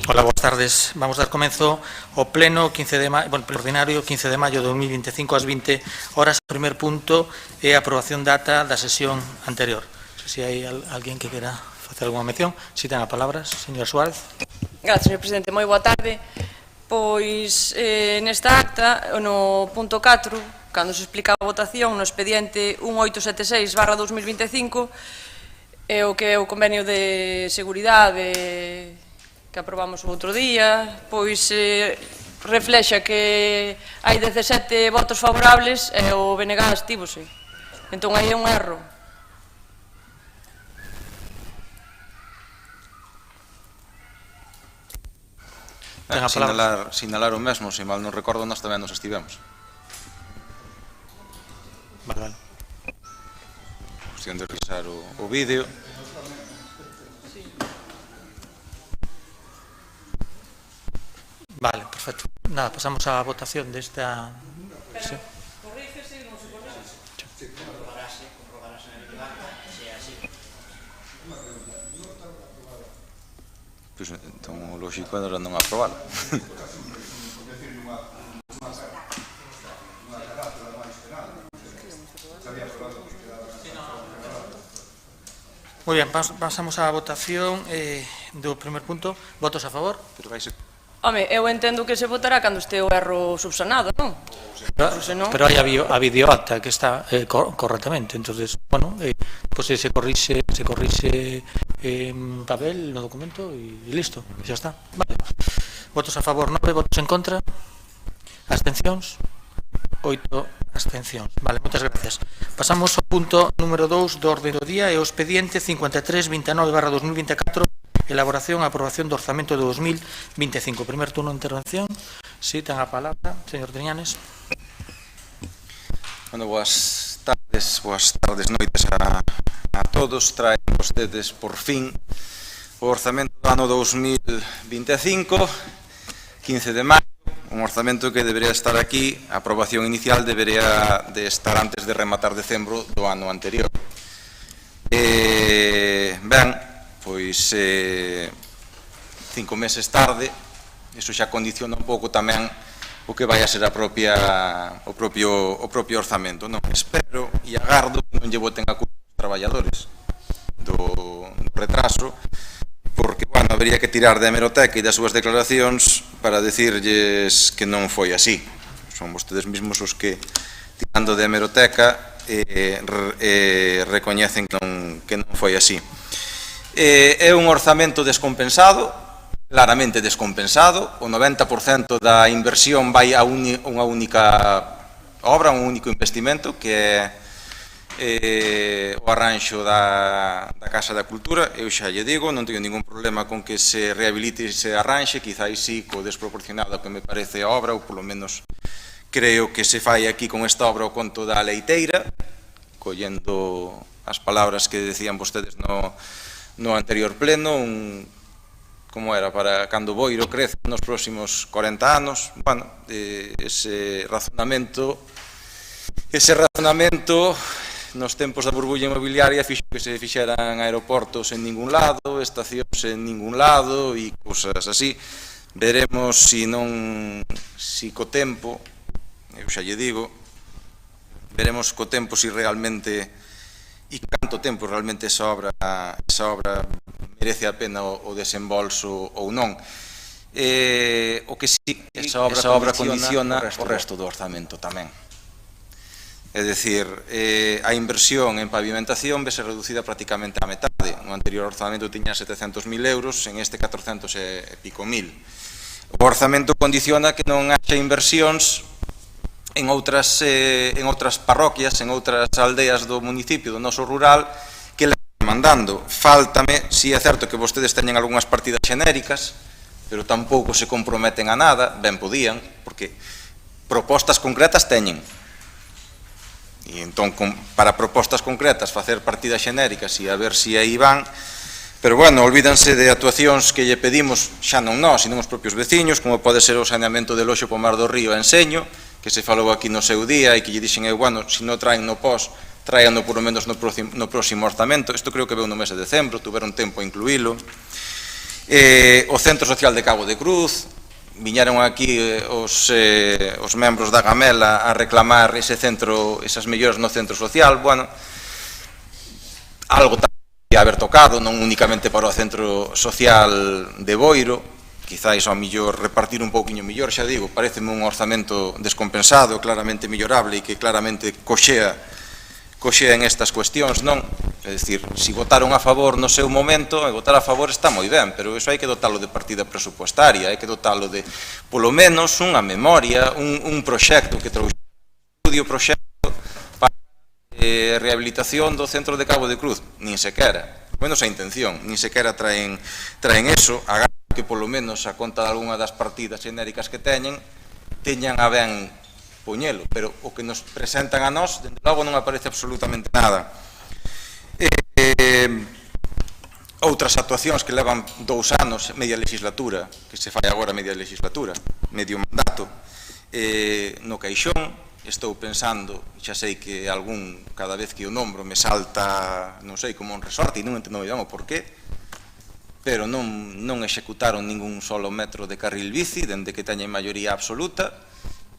Hola, boas tardes. Vamos dar comenzo ao pleno pleno ordinario 15 de maio de 2025 ás 20 horas. O primer punto é a aprobación data da sesión anterior. Se hai alguén que quera facer alguma mención, si ten a palabra, señor Suárez. Gracias, señor presidente. Moi boa tarde. Pois, nesta acta, no punto 4, cando se explica a votación no expediente 1876/2025, é o que é o convenio de seguridade que aprobamos o outro día, pois reflexa que hai 17 votos favorables e o BNG abstívose. Entón, aí é un erro. Sinalar o mesmo, se mal non recordo, nós tamén nos estivemos. Vale. Cuestión de revisar o vídeo. Vale, perfecto. Nada, pasamos á votación desta... Pero, corrígese, non se corrígese? Comprobarase en el debate, se é así. Pois, entón, o lógico era non aprobalo. Moi ben, pasamos á votación do primer punto. Votos a favor? Home, eu entendo que se votará cando este o erro subsanado, non? Pero hai a videoacta que está correctamente, entonces, bueno, pues se corrixe en papel no documento e listo, xa está. Vale. Votos a favor 9, votos en contra, abstencións 8 abstencións. Vale, moitas gracias. Pasamos ao punto número 2 do orde do día e o expediente 5329/2024, elaboración e aprobación do orzamento de 2025. Primer turno de intervención. Si, ten a palabra, señor Triñanes. Bueno, boas tardes, noites a todos. Traen vostedes, por fin, o orzamento do ano 2025, 15 de maio, un orzamento que debería estar aquí, a aprobación inicial debería de estar antes de rematar decembro do ano anterior. Ben, pois 5 meses tarde, iso xa condiciona un pouco tamén o que vai a ser o propio orzamento, non? Espero e agardo que non lle boten a culpa aos traballadores do retraso, porque, bueno, habería que tirar da hemeroteca e das súas declaracións para decirlles que non foi así. Son vostedes mesmos os que, tirando da hemeroteca, recoñecen que non foi así. É un orzamento descompensado, claramente descompensado. O 90% da inversión vai a unha única obra, un único investimento, que é o arranxo da Casa da Cultura. Eu xa lle digo, non teño ningún problema con que se rehabilite e se arranxe, quizás sí, co desproporcionado que me parece a obra, ou polo menos creo que se fai aquí con esta obra o conto da leiteira, collendo as palabras que decían vostedes no anterior pleno, como era, para cando o boiro crece nos próximos 40 anos. Bueno, ese razonamento nos tempos da burbulla inmobiliaria fixo que se fixeran aeroportos en ningún lado, estacións en ningún lado e cousas así. Veremos si co tempo, eu xa lle digo, veremos co tempo si realmente e canto tempo realmente esa obra merece a pena o desembolso ou non. O que sí, esa obra condiciona o resto do orzamento tamén. É dicir, a inversión en pavimentación vese reducida prácticamente á metade. No anterior orzamento tiña 700.000 euros, en este 400 e pico mil. O orzamento condiciona que non haxa inversións en outras parroquias, en outras aldeas do municipio, do noso rural, que le están mandando. Fáltame, si é certo que vostedes teñen algunhas partidas xenéricas, pero tampouco se comprometen a nada, ben podían, porque propostas concretas teñen. E entón, para propostas concretas, facer partidas xenéricas e a ver si aí van. Pero, bueno, olvídanse de actuacións que lle pedimos, xa non nós, sino os propios veciños, como pode ser o saneamento de Loxo Pomar do Río a Enseño, que se falou aquí no seu día e que lle dixen, bueno, se non traen no pós, tráiano por lo menos no próximo orzamento. Isto creo que veu no mes de decembro, tuveron tempo a incluílo. O Centro Social de Cabo de Cruz, viñeron aquí os membros da Gamela a reclamar esas melloras no centro social. Bueno, algo tamén a haber tocado, non únicamente para o Centro Social de Boiro, quizáis ao millor repartir un pouquiño millor, xa digo, pareceme un orzamento descompensado, claramente millorable e que claramente coxea en estas cuestións, non? É dicir, se votaron a favor no seu momento, e votar a favor está moi ben, pero iso hai que dotalo de partida presupuestaria, hai que dotalo de, polo menos, unha memoria, un proxecto que trouxe un estudio proxecto para a rehabilitación do centro de Cabo de Cruz, nin sequera, menos a intención, nin sequera traen eso, agardar que polo menos a conta de algunha das partidas xenéricas que teñan a ben poñelo, pero o que nos presentan a nós, dende logo non aparece absolutamente nada. Outras actuacións que levan 2 anos, media legislatura, que se fai agora media legislatura, medio mandato, no Caixón, estou pensando, xa sei que cada vez que o nombro me salta, non sei, como un resorte, e non entendo ben o porqué, pero non executaron ningún solo metro de carril bici, dende que teñen maioría absoluta.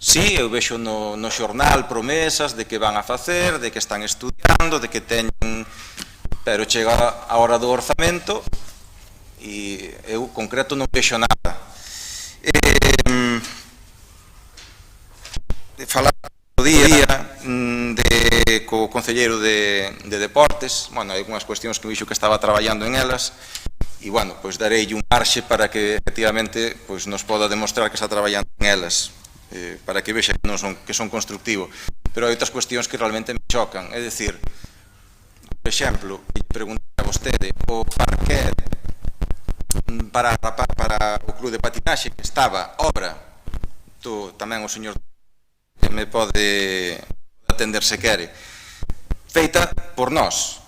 Sí, eu vexo no xornal promesas de que van a facer, de que están estudiando, de que teñen... Pero chega a hora do orzamento e eu, concreto, non vexo nada. Falar o día co concelleiro de Deportes, bueno, hai algunhas cuestións que vixo que estaba traballando en elas, e, bueno, pois dareille un marxe para que, efectivamente, nos poda demostrar que está traballando en elas, para que vexa que son constructivo. Pero hai outras cuestións que realmente me chocan, é dicir, por exemplo, preguntar a vostede, o parquet para o club de patinaxe que estaba obra, tamén o señor me pode atender se quere, feita por nós,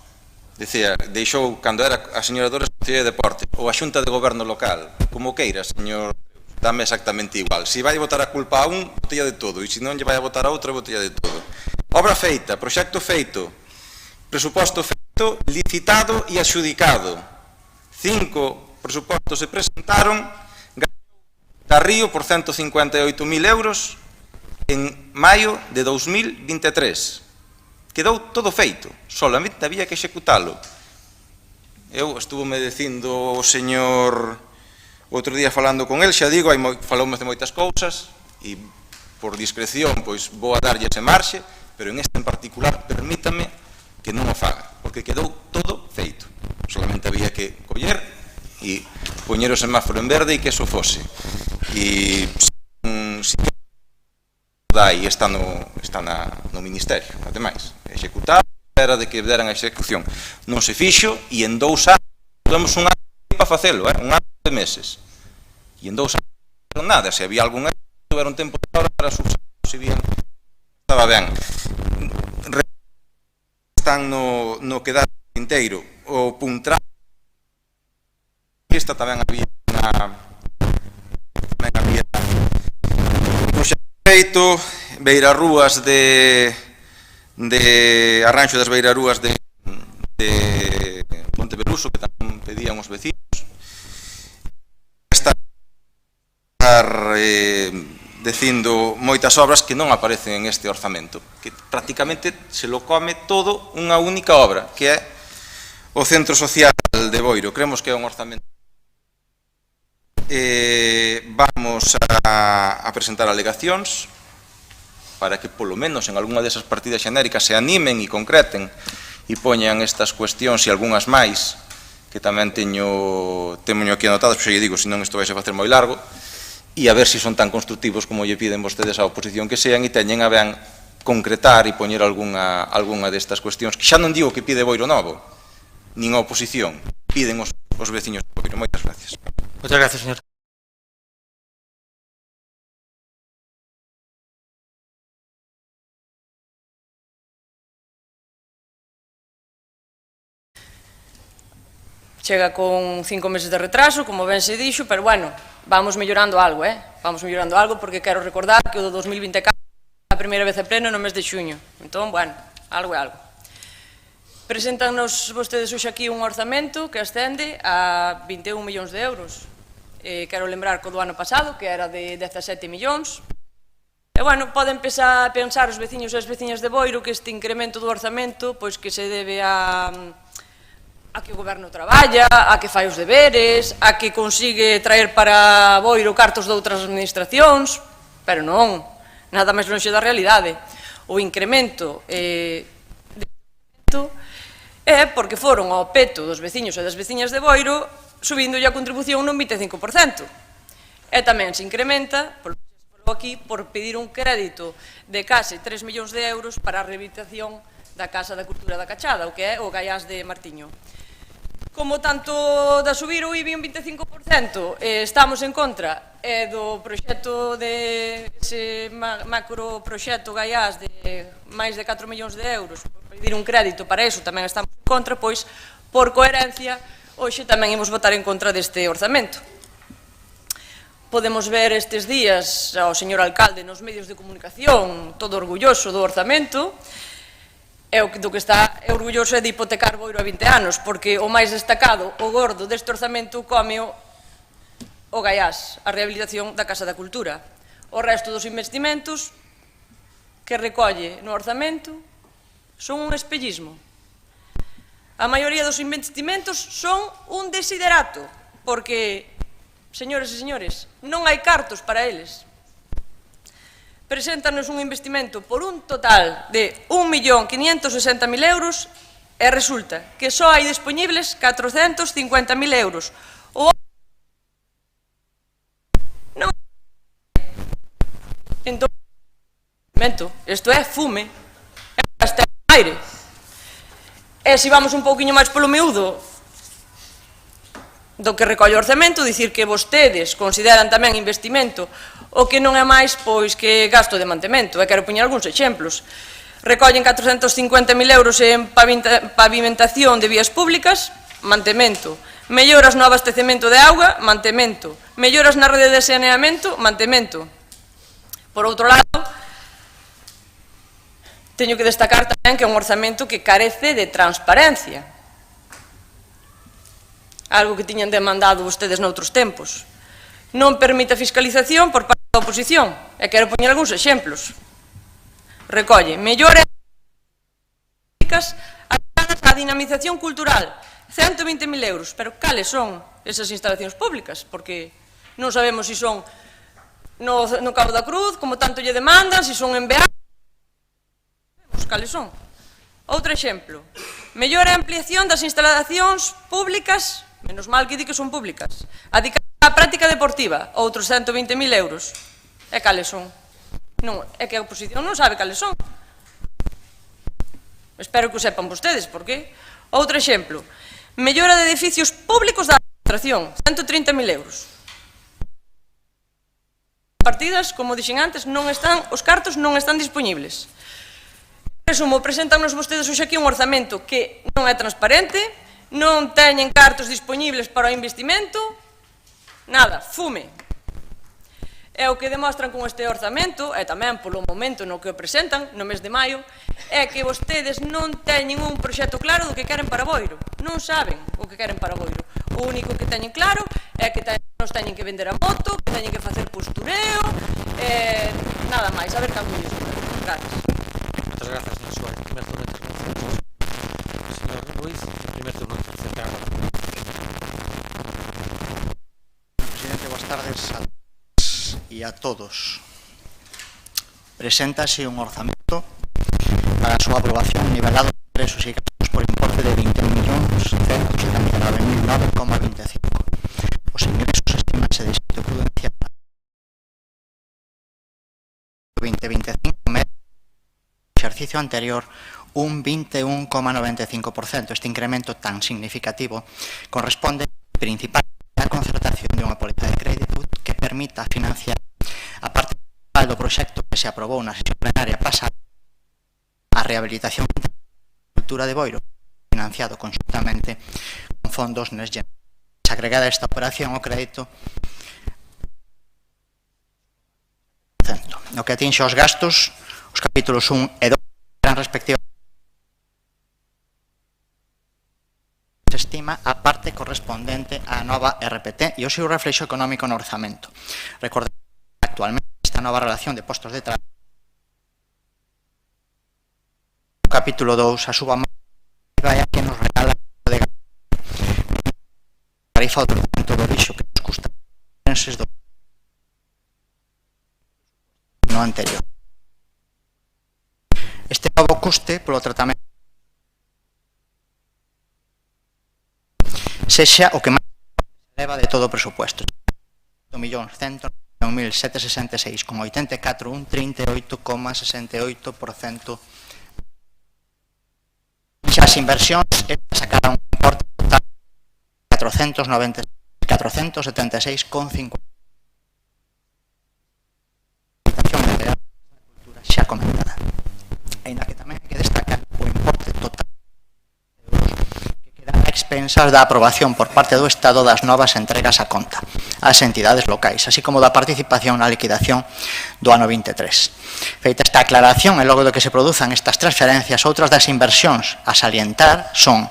dicía, deixou, cando era a señora Dores, a Consellería de Deporte, ou a Xunta de Goberno Local, como queira, señor, dame exactamente igual. Se vai botar a culpa a un, botella de todo, e se non lle vai a botar a outro, botella de todo. Obra feita, proxecto feito, presuposto feito, licitado e adxudicado. 5 presupostos se presentaron, Carrío por 158.000 euros en maio de 2023. Quedou todo feito, solamente había que executalo. Eu estuve-me dicindo o señor... Outro día falando con el, xa digo, falamos de moitas cousas e por discreción vou a darlle ese marxe, pero en este en particular permítame que non o faga, porque quedou todo feito. Solamente había que coller e poñer o semáforo en verde e que eso fose. E se dai está no Ministerio, ademais, executar, era de que deran a execución. Non se fixo e en 2 anos tuvemos un ano para facelo, un ano de meses. E en 2 anos non nada, se había algún erro, tuveron tempo de hora para subsanar, se vían, estaba ben. Están no quedar inteiro, o Puntra, esta tamén había un proxecto feito, beirarrúas de arranxo das beirarúas de Monteveruso, que tamén pedían os vecinos. Dicindo moitas obras que non aparecen en este orzamento, que prácticamente se lo come todo unha única obra, que é o Centro Social de Boiro. Creemos que é un orzamento. Vamos a presentar alegacións para que polo menos en algunha desas partidas xenéricas se animen e concreten e poñan estas cuestións e algunhas máis que tamén teño aquí anotadas, pero xa lle digo, senón isto vai a facer moi largo, e a ver se son tan constructivos como lle piden vostedes á oposición que sean e teñen a ben concretar e poñer algunha destas cuestións que xa non digo que pide Boiro Novo, nin a oposición, piden os veciños de Boiro. Moitas gracias. Moitas gracias, señor. Chega con 5 meses de retraso, como ben se dixo, pero bueno, vamos mellorando algo, Vamos mellorando algo porque quero recordar que o do 2024 é a primeira vez a pleno no mes de xuño. Entón, bueno, algo é algo. Preséntanos vostedes hoxe aquí un orzamento que ascende a 21 millóns de euros. Quero lembrar que o do ano pasado, que era de 17 millóns. E, bueno, poden pensar os veciños e as veciñas de Boiro que este incremento do orzamento pois que se debe a que o goberno traballa, a que fai os deberes, a que consigue traer para Boiro cartos de outras administracións, pero non, nada máis lonxe da realidade. O incremento é porque foron ao peto dos veciños e das veciñas de Boiro subíndolle a contribución nun 25%. E tamén se incrementa, polo que se falou aquí, por pedir un crédito de case 3 millóns de euros para a rehabilitación da Casa da Cultura da Cachada, o que é o Gaiás de Martiño. Como tanto da subir o IBI un 25%, estamos en contra do proxecto ese macro proxecto Gaiás de máis de 4 millóns de euros, pedir un crédito para eso tamén estamos en contra, pois, por coherencia, hoxe tamén imos votar en contra deste orzamento. Podemos ver estes días ao señor alcalde nos medios de comunicación todo orgulloso do orzamento, e o do que está orgulloso é de hipotecar Boiro a 20 anos, porque o máis destacado, o gordo deste orzamento, comeo o Gaiás, a rehabilitación da Casa da Cultura. O resto dos investimentos que recolle no orzamento son un espellismo. A maioría dos investimentos son un desiderato, porque, señores e señores, non hai cartos para eles. Preséntanos un investimento por un total de 1.560.000 euros e resulta que só hai disponibles 450.000 euros. Entón, isto é fume, é pastel no aire. E se vamos un pouquiño máis polo miúdo do que recolle o orzamento, dicir que vostedes consideran tamén investimento o que non é máis pois que gasto de mantemento, e quero poñer algúns exemplos. Recollen 450.000 euros en pavimentación de vías públicas, mantemento. Melloras no abastecemento de auga, mantemento. Melloras na rede de saneamento, mantemento. Por outro lado, teño que destacar tamén que é un orzamento que carece de transparencia, algo que tiñan demandado vostedes noutros tempos. Non permite a fiscalización por parte da oposición, e quero poñer algúns exemplos. Recolle mellores a dinamización cultural, 120.000 euros, pero cales son esas instalacións públicas? Porque non sabemos se son no Cabo da Cruz, como tanto lle demandan, se son en Beá, cales son. Outro exemplo, mellora a ampliación das instalacións públicas, menos mal que di que son públicas, adicada á práctica deportiva, outros 120.000 euros. E cales son? Non, é que a oposición non sabe cales son. Espero que o sepan vostedes, por qué? Outro exemplo, mellora de edificios públicos da administración, 130.000 euros. Partidas, como dixen antes, non están, os cartos non están dispoñibles. Resumo, preséntanos vostedes hoxe aquí un orzamento que non é transparente, non teñen cartos dispoñibles para o investimento, nada, fume. E o que demostran con este orzamento, e tamén polo momento no que o presentan, no mes de maio, é que vostedes non teñen un proxecto claro do que queren para Boiro. Non saben o que queren para Boiro. O único que teñen claro é que nos teñen que vender a moto, que teñen que facer postureo, nada máis. A ver canto lles dura. Gracias. Moitas grazas, señor Suárez. Primer turno de intervención. Señor Ruiz, primer turno de intervención. Presidente, boas tardes a todos e a todos. Preséntase un orzamento para a súa aprobación nivelado de ingresos e gastos por importe de 21.179.9,25. Os ingresos estimanse de xeito prudencial 2025 medio exercicio anterior un 21,95%. Este incremento tan significativo corresponde principalmente á concertación de unha póliza de crédito que permita financiar a parte do proxecto que se aprobou na sesión plenaria pasada, a rehabilitación da cultura de Boiro, financiado conjuntamente con fondos Next Gen. Agregada esta operación o crédito no que atinxe os gastos, os capítulos 1 e 2 serán respectivamente estima a parte correspondente á nova RPT e o seu reflexo económico no orzamento. Recordemos que actualmente esta nova relación de postos de traballo no capítulo 2 a suba máis que nos regala de tarifa de orzamento do lixo que nos custa do no anterior. Este novo custe polo tratamento sexa o que máis eleva de todo o presupuesto. 1.191.766,84, un 38,68%. As inversións sacarán un importe total de 476,50. Xa comentada. Ainda que tamén hai que destacar o importe total de euros que quedan a expensas da aprobación por parte do Estado das novas entregas a conta ás entidades locais, así como da participación na liquidación do ano 23. Feita esta aclaración, e logo do que se produzan estas transferencias, outras das inversións a salientar son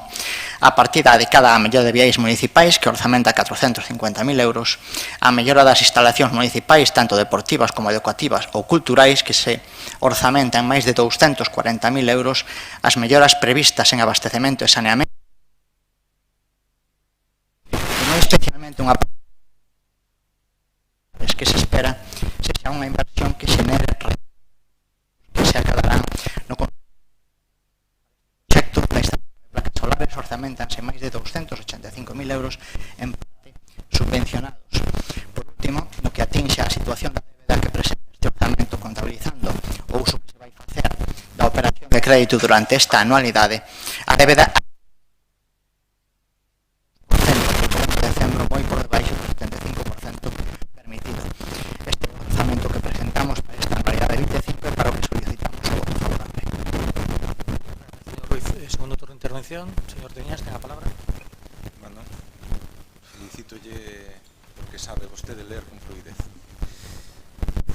a partida dedicada á mellora de viais municipais, que orzamenta 450.000 euros, a mellora das instalacións municipais, tanto deportivas como educativas ou culturais, que se orzamenta en máis de 240.000 euros, as melloras previstas en abastecemento e saneamento, e moi especialmente unha que se espera sexa unha inversión que xenere que se acadarán no proxecto da instalación de placas solares, orzamentanse máis de 285.000 euros en parte subvencionados. Por último, no que atinxe a situación da débeda que presenta este orzamento contabilizando o uso que se vai facer da operación de crédito durante esta anualidade, a débeda de decembro moi por debaixo do 75% permitido. Este orzamento que presentamos para esta anualidade 25 é para o que solicitamos o voto favorable. Señor Ruiz, segundo turno de intervención. Señor Teñas, ten a palabra. Bueno, felicítolle porque sabe vostede ler con fluidez.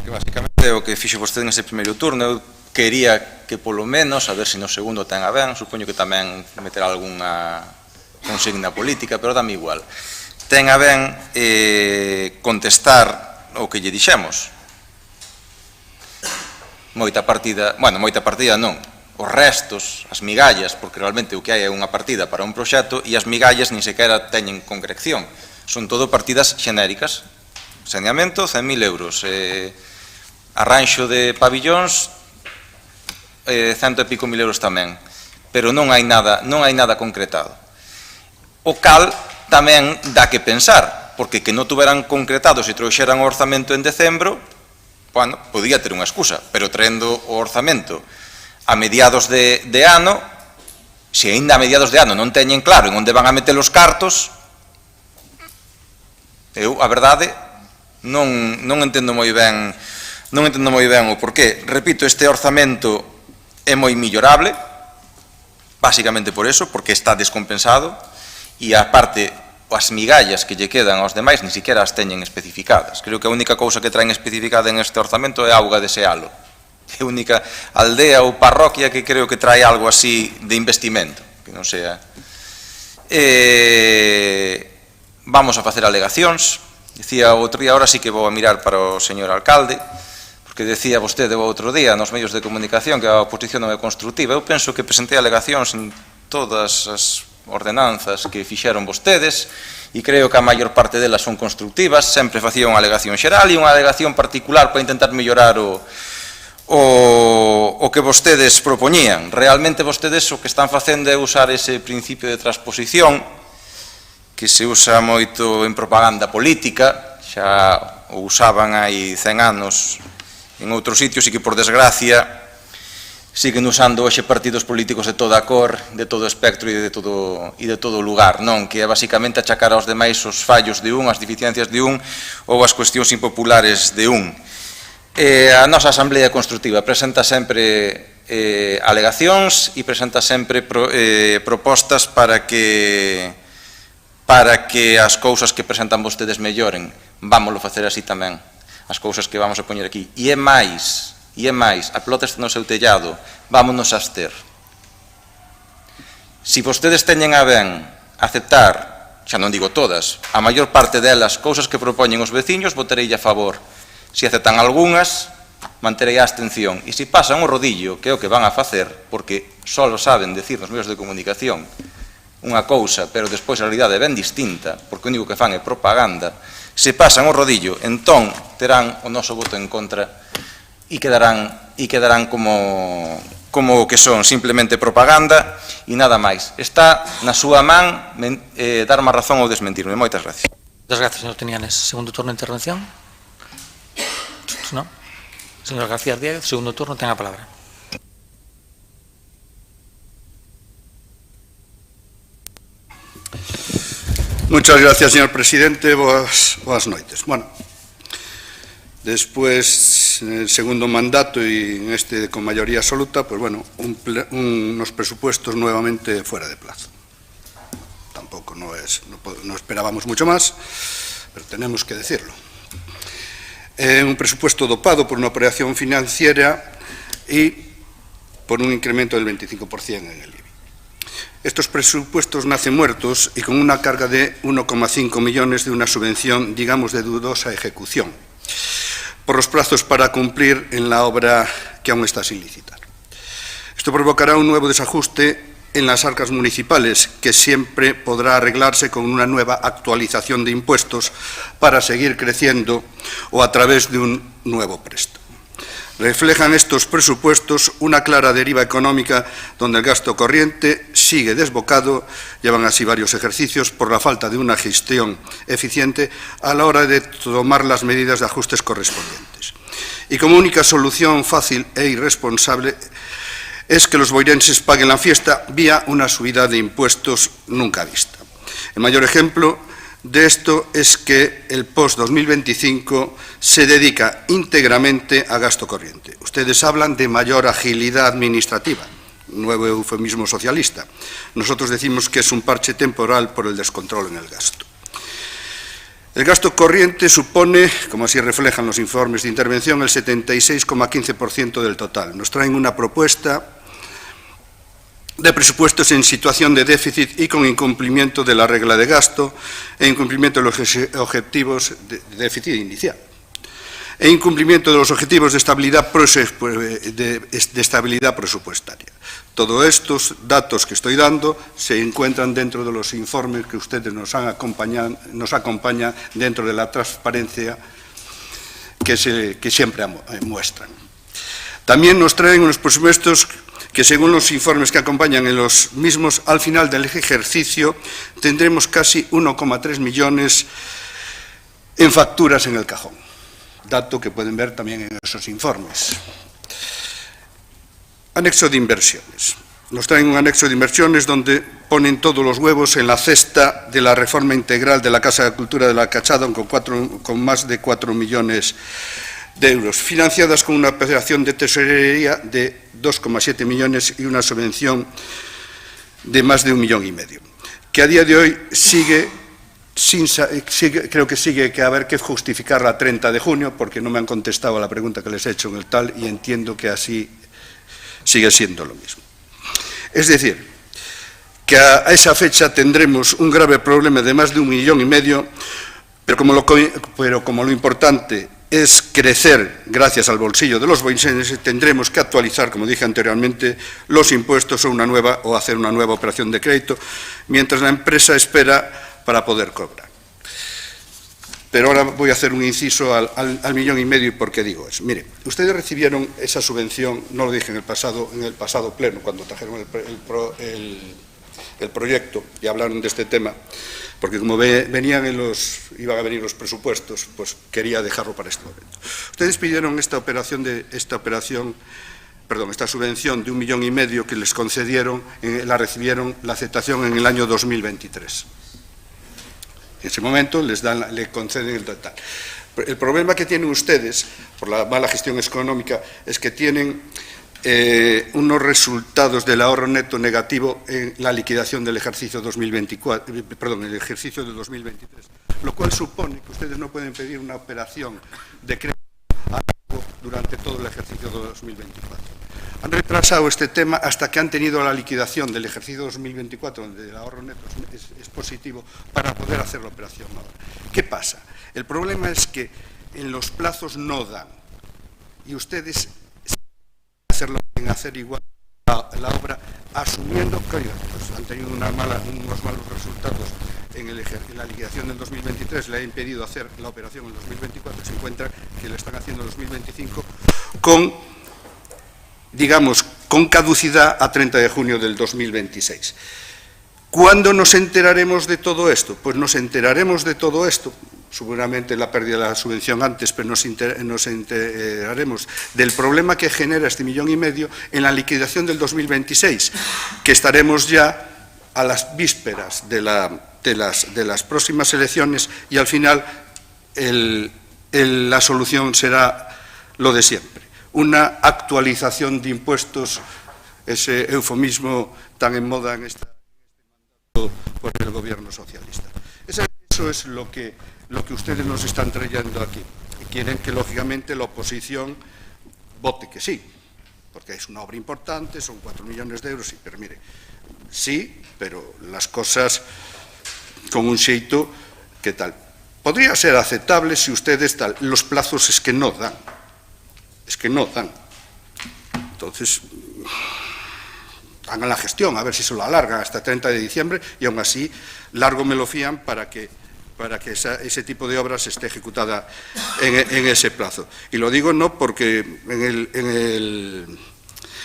Que basicamente o que fixo vostede nese primeiro turno, eu quería que polo menos, a ver se no segundo ten a ben, supoño que tamén meterá algunha consigna política, pero dame igual. Ten a ben contestar o que lle dixemos. Moita partida non, os restos, as migallas, porque realmente o que hai é unha partida para un proxecto e as migallas nin sequera teñen concreción. Son todo partidas xenéricas. Saneamento, 100.000 euros. Arranxo de pabillóns, 100 e pico mil euros tamén. Pero non hai nada concretado. O cal tamén dá que pensar, porque que non tuveran concretado se trouxeran o orzamento en decembro, bueno, podía ter unha excusa, pero traendo o orzamento a mediados de ano, se aínda a mediados de ano non teñen claro en onde van a meter os cartos, eu, a verdade, non entendo moi ben o porqué. Repito, este orzamento é moi millorable, basicamente por eso, porque está descompensado, e a parte, as migallas que lle quedan aos demais ni siquiera as teñen especificadas. Creo que a única cousa que traen especificada en este orzamento é a auga de Sealo. É a única aldea ou parroquia que creo que trae algo así de investimento, que non sea. Vamos a facer alegacións. Dicía outro día, ahora sí que vou a mirar para o señor alcalde, porque decía vostede o outro día nos medios de comunicación que a oposición non é constructiva. Eu penso que presentei alegacións en todas as ordenanzas que fixeron vostedes e creo que a maior parte delas son constructivas. Sempre facía unha alegación xeral e unha alegación particular para intentar mellorar o que vostedes propoñían. Realmente vostedes o que están facendo é usar ese principio de transposición que se usa moito en propaganda política, xa o usaban hai 100 anos en outros sitios e que por desgracia siguen usando hoxe partidos políticos de toda a cor, de todo o espectro e de todo o lugar, non? Que é basicamente achacar aos demais os fallos de un, as deficiencias de un ou as cuestións impopulares de un. A nosa Asamblea Constructiva presenta sempre alegacións e presenta sempre propostas para que as cousas que presentan vostedes melloren. Vámoslo facer así tamén, as cousas que vamos a poñer aquí. E é máis, a pelota está no seu tellado, vámonos a abster. Si vostedes teñen a ben aceptar, xa non digo todas, a maior parte delas, cousas que propoñen os veciños, votarei a favor. Se aceptan algunhas, manterei a abstención. E se pasan o rodillo, que é o que van a facer, porque só lo saben decir nos medios de comunicación unha cousa, pero despois a realidade é ben distinta, porque o único que fan é propaganda, se pasan o rodillo, entón terán o noso voto en contra e quedarán como que son simplemente propaganda e nada máis. Está na súa man darme a razón ou desmentirme. Moitas gracias. Moitas gracias, señor Tenianes. Segundo turno de intervención. No. Señor García Díaz, segundo turno, ten a palabra. Muchas gracias, señor presidente. Boas noites. Bueno, después, en el segundo mandato y en este con mayoría absoluta, pues bueno, unos presupuestos nuevamente fuera de plazo. Tampoco no esperábamos mucho más, pero tenemos que decirlo. Un presupuesto dopado por una operación financiera y por un incremento del 25% en el IBI. Estos presupuestos nacen muertos y con una carga de 1,5 millones de una subvención, digamos, de dudosa ejecución, por los plazos para cumplir en la obra que aún está sin licitar. Esto provocará un nuevo desajuste en las arcas municipales, que siempre podrá arreglarse con una nueva actualización de impuestos para seguir creciendo o a través de un nuevo préstamo. Reflejan estos presupuestos una clara deriva económica donde el gasto corriente sigue desbocado, llevan así varios ejercicios, por la falta de una gestión eficiente a la hora de tomar las medidas de ajustes correspondientes. Y como única solución fácil e irresponsable es que los boirenses paguen la fiesta vía una subida de impuestos nunca vista. El mayor ejemplo de esto es que el post-2025 se dedica íntegramente a gasto corriente. Ustedes hablan de mayor agilidad administrativa, nuevo eufemismo socialista. Nosotros decimos que es un parche temporal por el descontrol en el gasto. El gasto corriente supone, como así reflejan los informes de intervención, el 76,15% del total. Nos traen una propuesta de presupuestos en situación de déficit y con incumplimiento de la regla de gasto e incumplimiento de los objetivos de déficit inicial e incumplimiento de los objetivos de estabilidad presupuestaria. Todos estos datos que estoy dando se encuentran dentro de los informes que ustedes nos acompañan dentro de la transparencia que siempre muestran. También nos traen unos presupuestos que, según los informes que acompañan en los mismos, al final del ejercicio tendremos casi 1,3 millones en facturas en el cajón, dato que pueden ver también en esos informes. Anexo de inversiones. Nos traen un anexo de inversiones donde ponen todos los huevos en la cesta de la reforma integral de la Casa de Cultura de la Cachada con más de 4 millones de euros, financiadas con una operación de tesorería de 2,7 millones y una subvención de más de 1,5 millones, que a día de hoy creo que sigue que haber que justificarla a 30 de junio, porque no me han contestado a la pregunta que les he hecho en el tal, y entiendo que así sigue siendo lo mismo. Es decir, que a esa fecha tendremos un grave problema de más de 1,5 millones, pero como lo importante es crecer gracias al bolsillo de los boirenses, tendremos que actualizar, como dije anteriormente, los impuestos o hacer una nueva operación de crédito, mientras la empresa espera para poder cobrar. Pero ahora voy a hacer un inciso al 1,5 millones y por qué digo eso. Mire, ustedes recibieron esa subvención, no lo dije en el pasado pleno, cuando trajeron el proyecto y hablaron de este tema, porque como iban a venir los presupuestos, pues quería dejarlo para este momento. Ustedes pidieron esta subvención de 1,5 millones que les concedieron, la recibieron la aceptación en el año 2023. En ese momento le conceden el total. El problema que tienen ustedes, por la mala gestión económica, es que tienen unos resultados del ahorro neto negativo en la liquidación del ejercicio 2024, el ejercicio de 2023, lo cual supone que ustedes no pueden pedir una operación de crédito durante todo el ejercicio de 2024. Han retrasado este tema hasta que han tenido la liquidación del ejercicio 2024, donde el ahorro neto es positivo, para poder hacer la operación ahora. ¿Qué pasa? El problema es que en los plazos no dan, y ustedes en hacer igual la obra, asumiendo que pues, han tenido unos malos resultados en la liquidación del 2023, le ha impedido hacer la operación en 2024, se encuentra que lo están haciendo en 2025 con, digamos, con caducidad a 30 de junio del 2026. ¿Cuándo nos enteraremos de todo esto? Pues nos enteraremos de todo esto, seguramente la pérdida de la subvención antes, pero nos enteraremos del problema que genera este 1,5 millones en la liquidación del 2026, que estaremos ya a las vísperas de las próximas elecciones y al final la solución será lo de siempre, una actualización de impuestos, ese eufemismo tan en moda en este mandato por el gobierno socialista. Eso es lo que ustedes nos están trayendo aquí. Y quieren que, lógicamente, la oposición vote que sí, porque es una obra importante, son 4 millones de euros, sí, pero mire, sí, pero las cosas con un xeito que tal. Podría ser aceptable si ustedes tal, los plazos es que no dan. Entonces, hagan la gestión, a ver si se lo alargan hasta 30 de diciembre y aún así largo me lo fían para que ese tipo de obras esté ejecutada en ese plazo. Y lo digo no porque en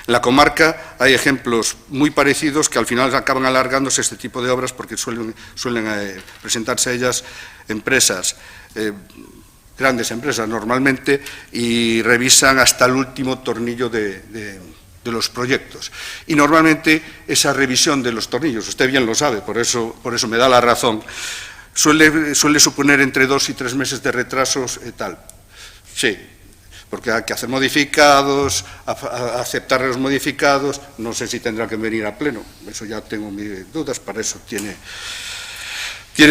la comarca hay ejemplos muy parecidos que al final acaban alargándose este tipo de obras porque suelen presentarse a ellas empresas, grandes empresas normalmente, y revisan hasta el último tornillo de los proyectos. Y normalmente esa revisión de los tornillos, usted bien lo sabe, por eso me da la razón, suele suponer entre 2 y 3 meses de retrasos y tal. Sí, porque hay que hacer modificados, aceptar los modificados, no sé si tendrá que venir a pleno, eso ya tengo mis dudas, para eso tiene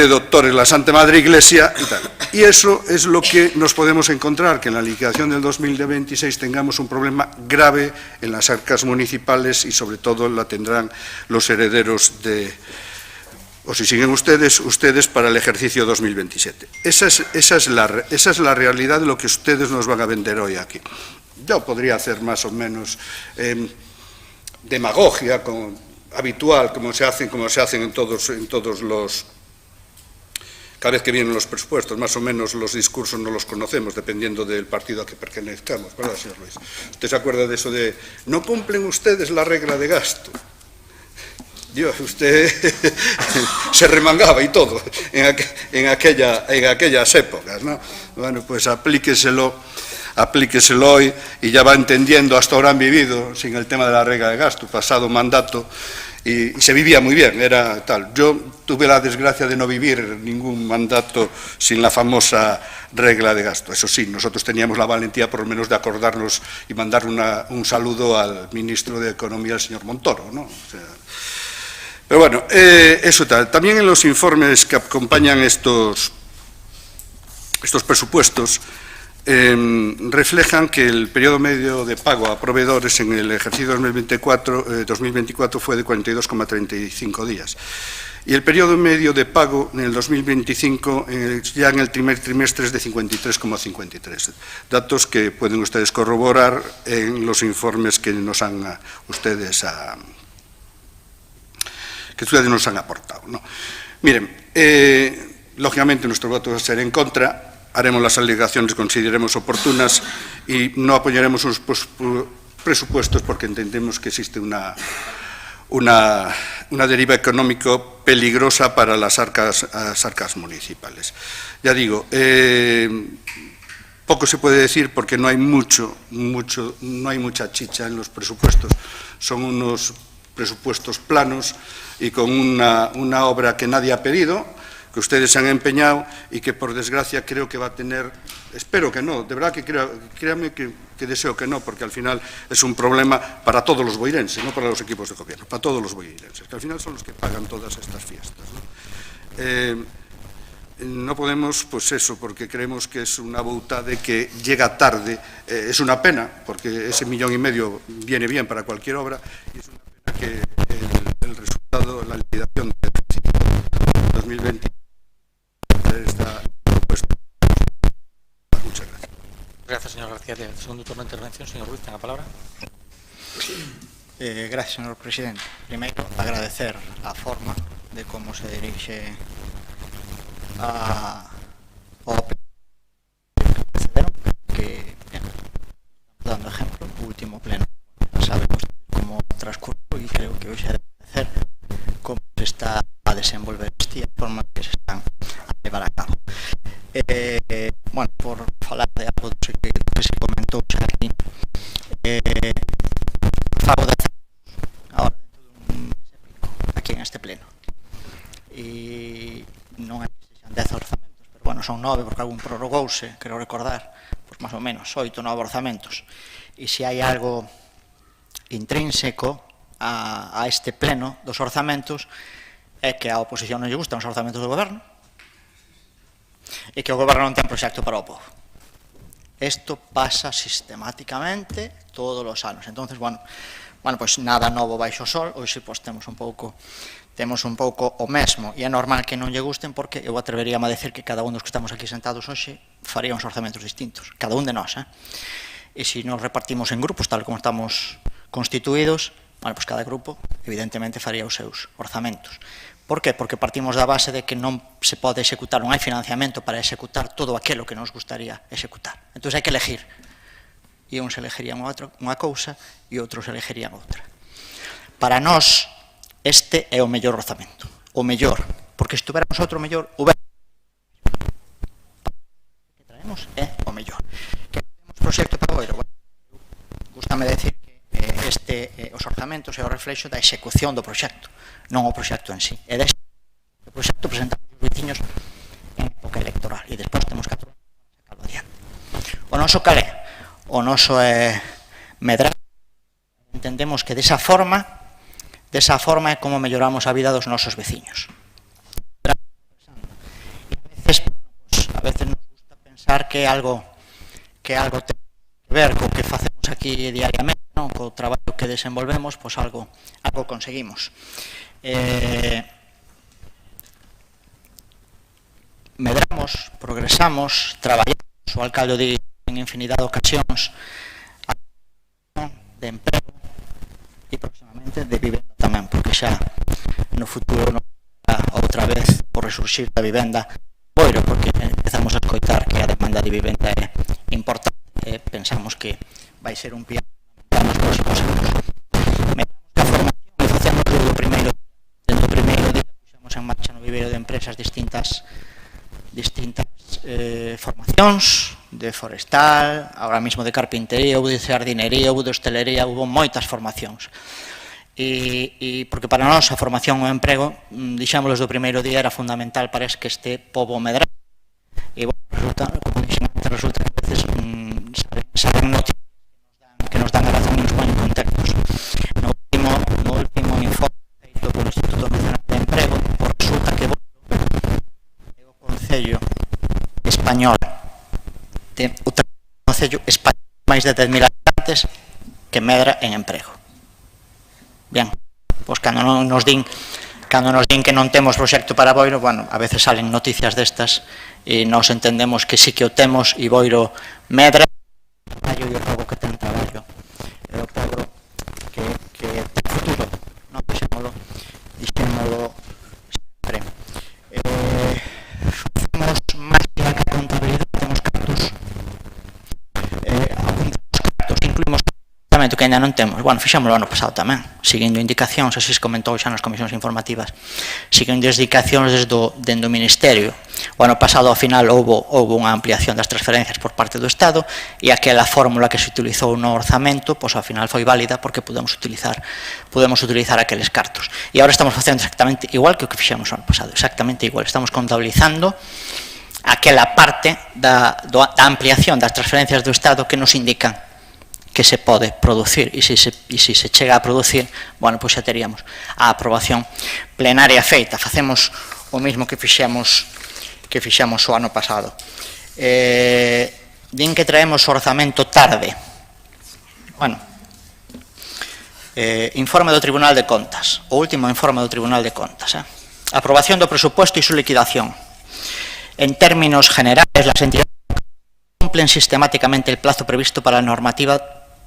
doctores la Santa Madre Iglesia y tal. Y eso es lo que nos podemos encontrar, que en la liquidación del 2026 tengamos un problema grave en las arcas municipales y sobre todo la tendrán los herederos o si siguen ustedes para el ejercicio 2027. Esa es la realidad de lo que ustedes nos van a vender hoy aquí. Yo podría hacer más o menos demagogia habitual, como se hacen en todos los... Cada vez que vienen los presupuestos, más o menos los discursos no los conocemos, dependiendo del partido a que pertenezcamos, ¿verdad, señor Luis? ¿Usted se acuerda de eso de no cumplen ustedes la regla de gasto? Dios, usted se remangaba y todo en aquellas épocas, ¿no? Bueno, pues aplíqueselo hoy y ya va entendiendo, hasta ahora han vivido sin el tema de la regla de gasto, pasado mandato, y se vivía muy bien, era tal. Yo tuve la desgracia de no vivir ningún mandato sin la famosa regla de gasto. Eso sí, nosotros teníamos la valentía por lo menos de acordarnos y mandar un saludo al ministro de Economía, el señor Montoro, ¿no? O sea, pero bueno, eso tal. También en los informes que acompañan estos presupuestos reflejan que el periodo medio de pago a proveedores en el ejercicio 2024 fue de 42,35 días. Y el periodo medio de pago en el 2025, ya en el primer trimestre, es de 53,53. Datos que pueden ustedes corroborar en los informes que ustedes nos han aportado, ¿no? Miren, lógicamente nuestro voto va a ser en contra. Haremos las alegaciones que consideremos oportunas y no apoyaremos unos presupuestos porque entendemos que existe una deriva económica peligrosa para las arcas municipales. Ya digo, poco se puede decir porque no hay no hay mucha chicha en los presupuestos. Son unos presupuestos planos y con una obra que nadie ha pedido, que ustedes se han empeñado y que por desgracia creo que va a tener, espero que no, de verdad que créanme que deseo que no, porque al final es un problema para todos los boirenses, no para los equipos de gobierno, para todos los boirenses, que al final son los que pagan todas estas fiestas, ¿no? No podemos, pues eso, porque creemos que es una boutade que llega tarde. Es una pena, porque ese 1,5 millones viene bien para cualquier obra, y es una pena que el resultado, la liquidación del 2020 está propuesto. Muchas gracias. Gracias, señor García. Segundo turno de intervención, señor Ruiz, tenga la palabra. Gracias, señor presidente. Primeiro, agradecer a forma de como se dirixe ao que, dando ejemplo, o último pleno sabemos como transcurso, e creo que hoxe é de agradecer como se está a desenvolver este a forma que se están a levar a cabo. Bueno, por falar de algo que se comentou xa aquí, fago de ahora dentro dun mes e pico aquí en este pleno, e non é que sexan 10 orzamentos, pero bueno, son 9 porque algún prorrogouse, creo recordar, pues máis ou menos 8 ou 9 orzamentos, e se hai algo intrínseco a este pleno dos orzamentos é que a oposición non lle gustan os orzamentos do goberno e que o goberno non ten proxecto para o povo. Isto pasa sistemáticamente todos os anos. Entonces, bueno, pues nada novo baixo o sol. Hoxe pues temos un pouco o mesmo, e é normal que non lle gusten, porque eu atreveríame a decir que cada un dos que estamos aquí sentados hoxe faría uns orzamentos distintos, cada un de nós, e se nos repartimos en grupos tal como estamos constituídos, bueno, pues cada grupo evidentemente faría os seus orzamentos. Por que? Porque partimos da base de que non se pode executar, non hai financiamento para executar todo aquilo que nos gustaría executar. Entón hai que elegir. E uns elegirían unha cousa e outros elegirían outra. Para nós, este é o mellor orzamento. O mellor. Porque se tuveramos outro mellor, o que traemos é o mellor. Que temos proxecto para Boiro? Bueno, gústame decir que os orzamentos é o reflexo da execución do proxecto, non o proxecto en sí. E deste proxecto presentamos os veciños en época electoral e despois temos 4 anos para sacarlo adiante. O noso calé, o noso é medrar. Entendemos que desa forma é como melloramos a vida dos nosos veciños. E a veces nos gusta pensar que algo ten que ver co que facemos aquí diariamente, co traballo que desenvolvemos, pois algo conseguimos. Medramos, progresamos, traballamos, o alcalde di en infinidade de ocasións, de emprego e próximamente de vivenda tamén, porque xa no futuro non será outra vez por resurxir da vivenda Boiro, porque empezamos a escoitar que a demanda de vivenda é importante e pensamos que vai ser un pilar nos próximos anos. Medramos que a formación e facemos desde o primeiro día, puxamos en marcha no viveiro de empresas distintas formacións, de forestal, agora mesmo de carpintería, ou de jardinería, ou de hostelería, houve moitas formacións. E porque para nós a formación e o emprego, dixémoslo do primeiro día, era fundamental para que este pobo medrar. E, bueno, resulta que a veces saben noticias que nos dan a razón e nos ponen contextos. No último informe feito polo Instituto Nacional de Emprego, resulta que é o Concello Español máis de 10.000 habitantes que medra en emprego. Bien, pois cando nos din que non temos proxecto para Boiro, bueno, a veces salen noticias destas e nós entendemos que sí que o temos e Boiro medra e o rogo que ten traballo e o rogo que ten futuro, non dixémolo sempre. Facemos máis que a contabilidade, temos cartos, incluímos que ainda non temos. Bueno, fixémoslo ano pasado tamén, seguindo indicacións, así se comentou xa nas comisións informativas, seguindo indicacións dende o Ministerio. O ano pasado, ao final, houve unha ampliación das transferencias por parte do Estado e aquela fórmula que se utilizou no orzamento, pois ao final foi válida porque podemos utilizar aqueles cartos. E agora estamos facendo exactamente igual que o que fixemos o ano pasado, exactamente igual. Estamos contabilizando aquela parte da ampliación das transferencias do Estado que nos indican que se pode producir, e se se chega a producir, bueno, pois xa teríamos a aprobación plenaria feita. Facemos o mesmo que fixemos fixemos o ano pasado. Din que traemos o orzamento tarde. Bueno, informe do Tribunal de Contas, o último informe do Tribunal de Contas. Aprobación do presupuesto e su liquidación. En términos generales, las entidades cumplen sistemáticamente el plazo previsto para la normativa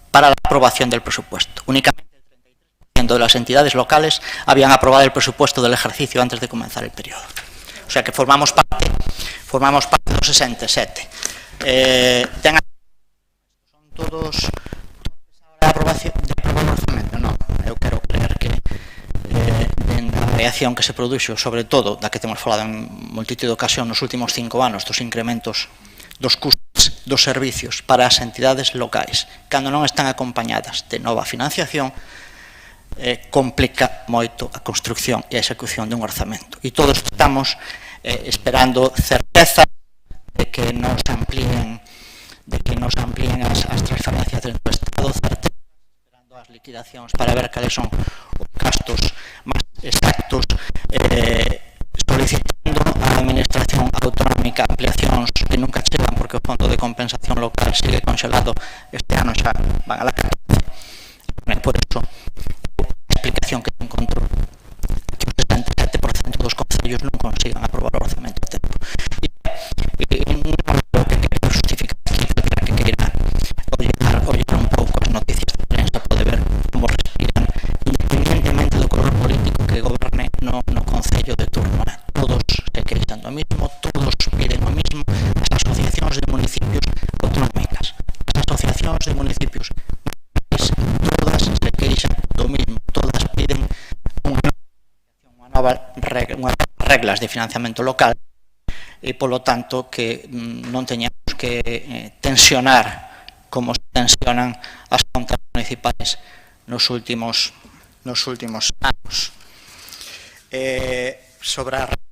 para la aprobación del presupuesto. Únicamente el 33% de las entidades locales habían aprobado el presupuesto del ejercicio antes de comenzar el periodo. O sea que formamos parte dos 67. Son todos de aprobación o orzamento? Non, eu quero creer que a variación que se produxo, sobre todo, da que temos falado en multitud de ocasión nos últimos 5 anos, dos incrementos dos custos dos servicios para as entidades locais, cando non están acompañadas de nova financiación, complica moito a construcción e a execución dun orzamento. E todos estamos esperando certeza de que nos amplíen as transferencias do Estado, certeza, esperando as liquidacións para ver cales son os gastos máis exactos, solicitando á Administración Autonómica ampliacións que nunca chegan porque o Fondo de Compensación Local sigue congelado, este ano xa van a la 14. Por eso, a explicación que encontro que o 67% dos concellos non consigan aprobar o orzamento a tempo. E non creo que queira justificar que queira ollar un pouco as noticias de prensa, pode ver como respiran, independientemente do color político que goberne no concello de turno. Todos se queixan do mismo, todos piden o mismo, as asociacións de municipios autonómicas, as asociacións de municipios, todas se queixan do mismo, todas piden unhas reglas de financiamento local e, polo tanto, que non teñamos que tensionar como se tensionan as contas municipais nos últimos anos. Sobre as reglas,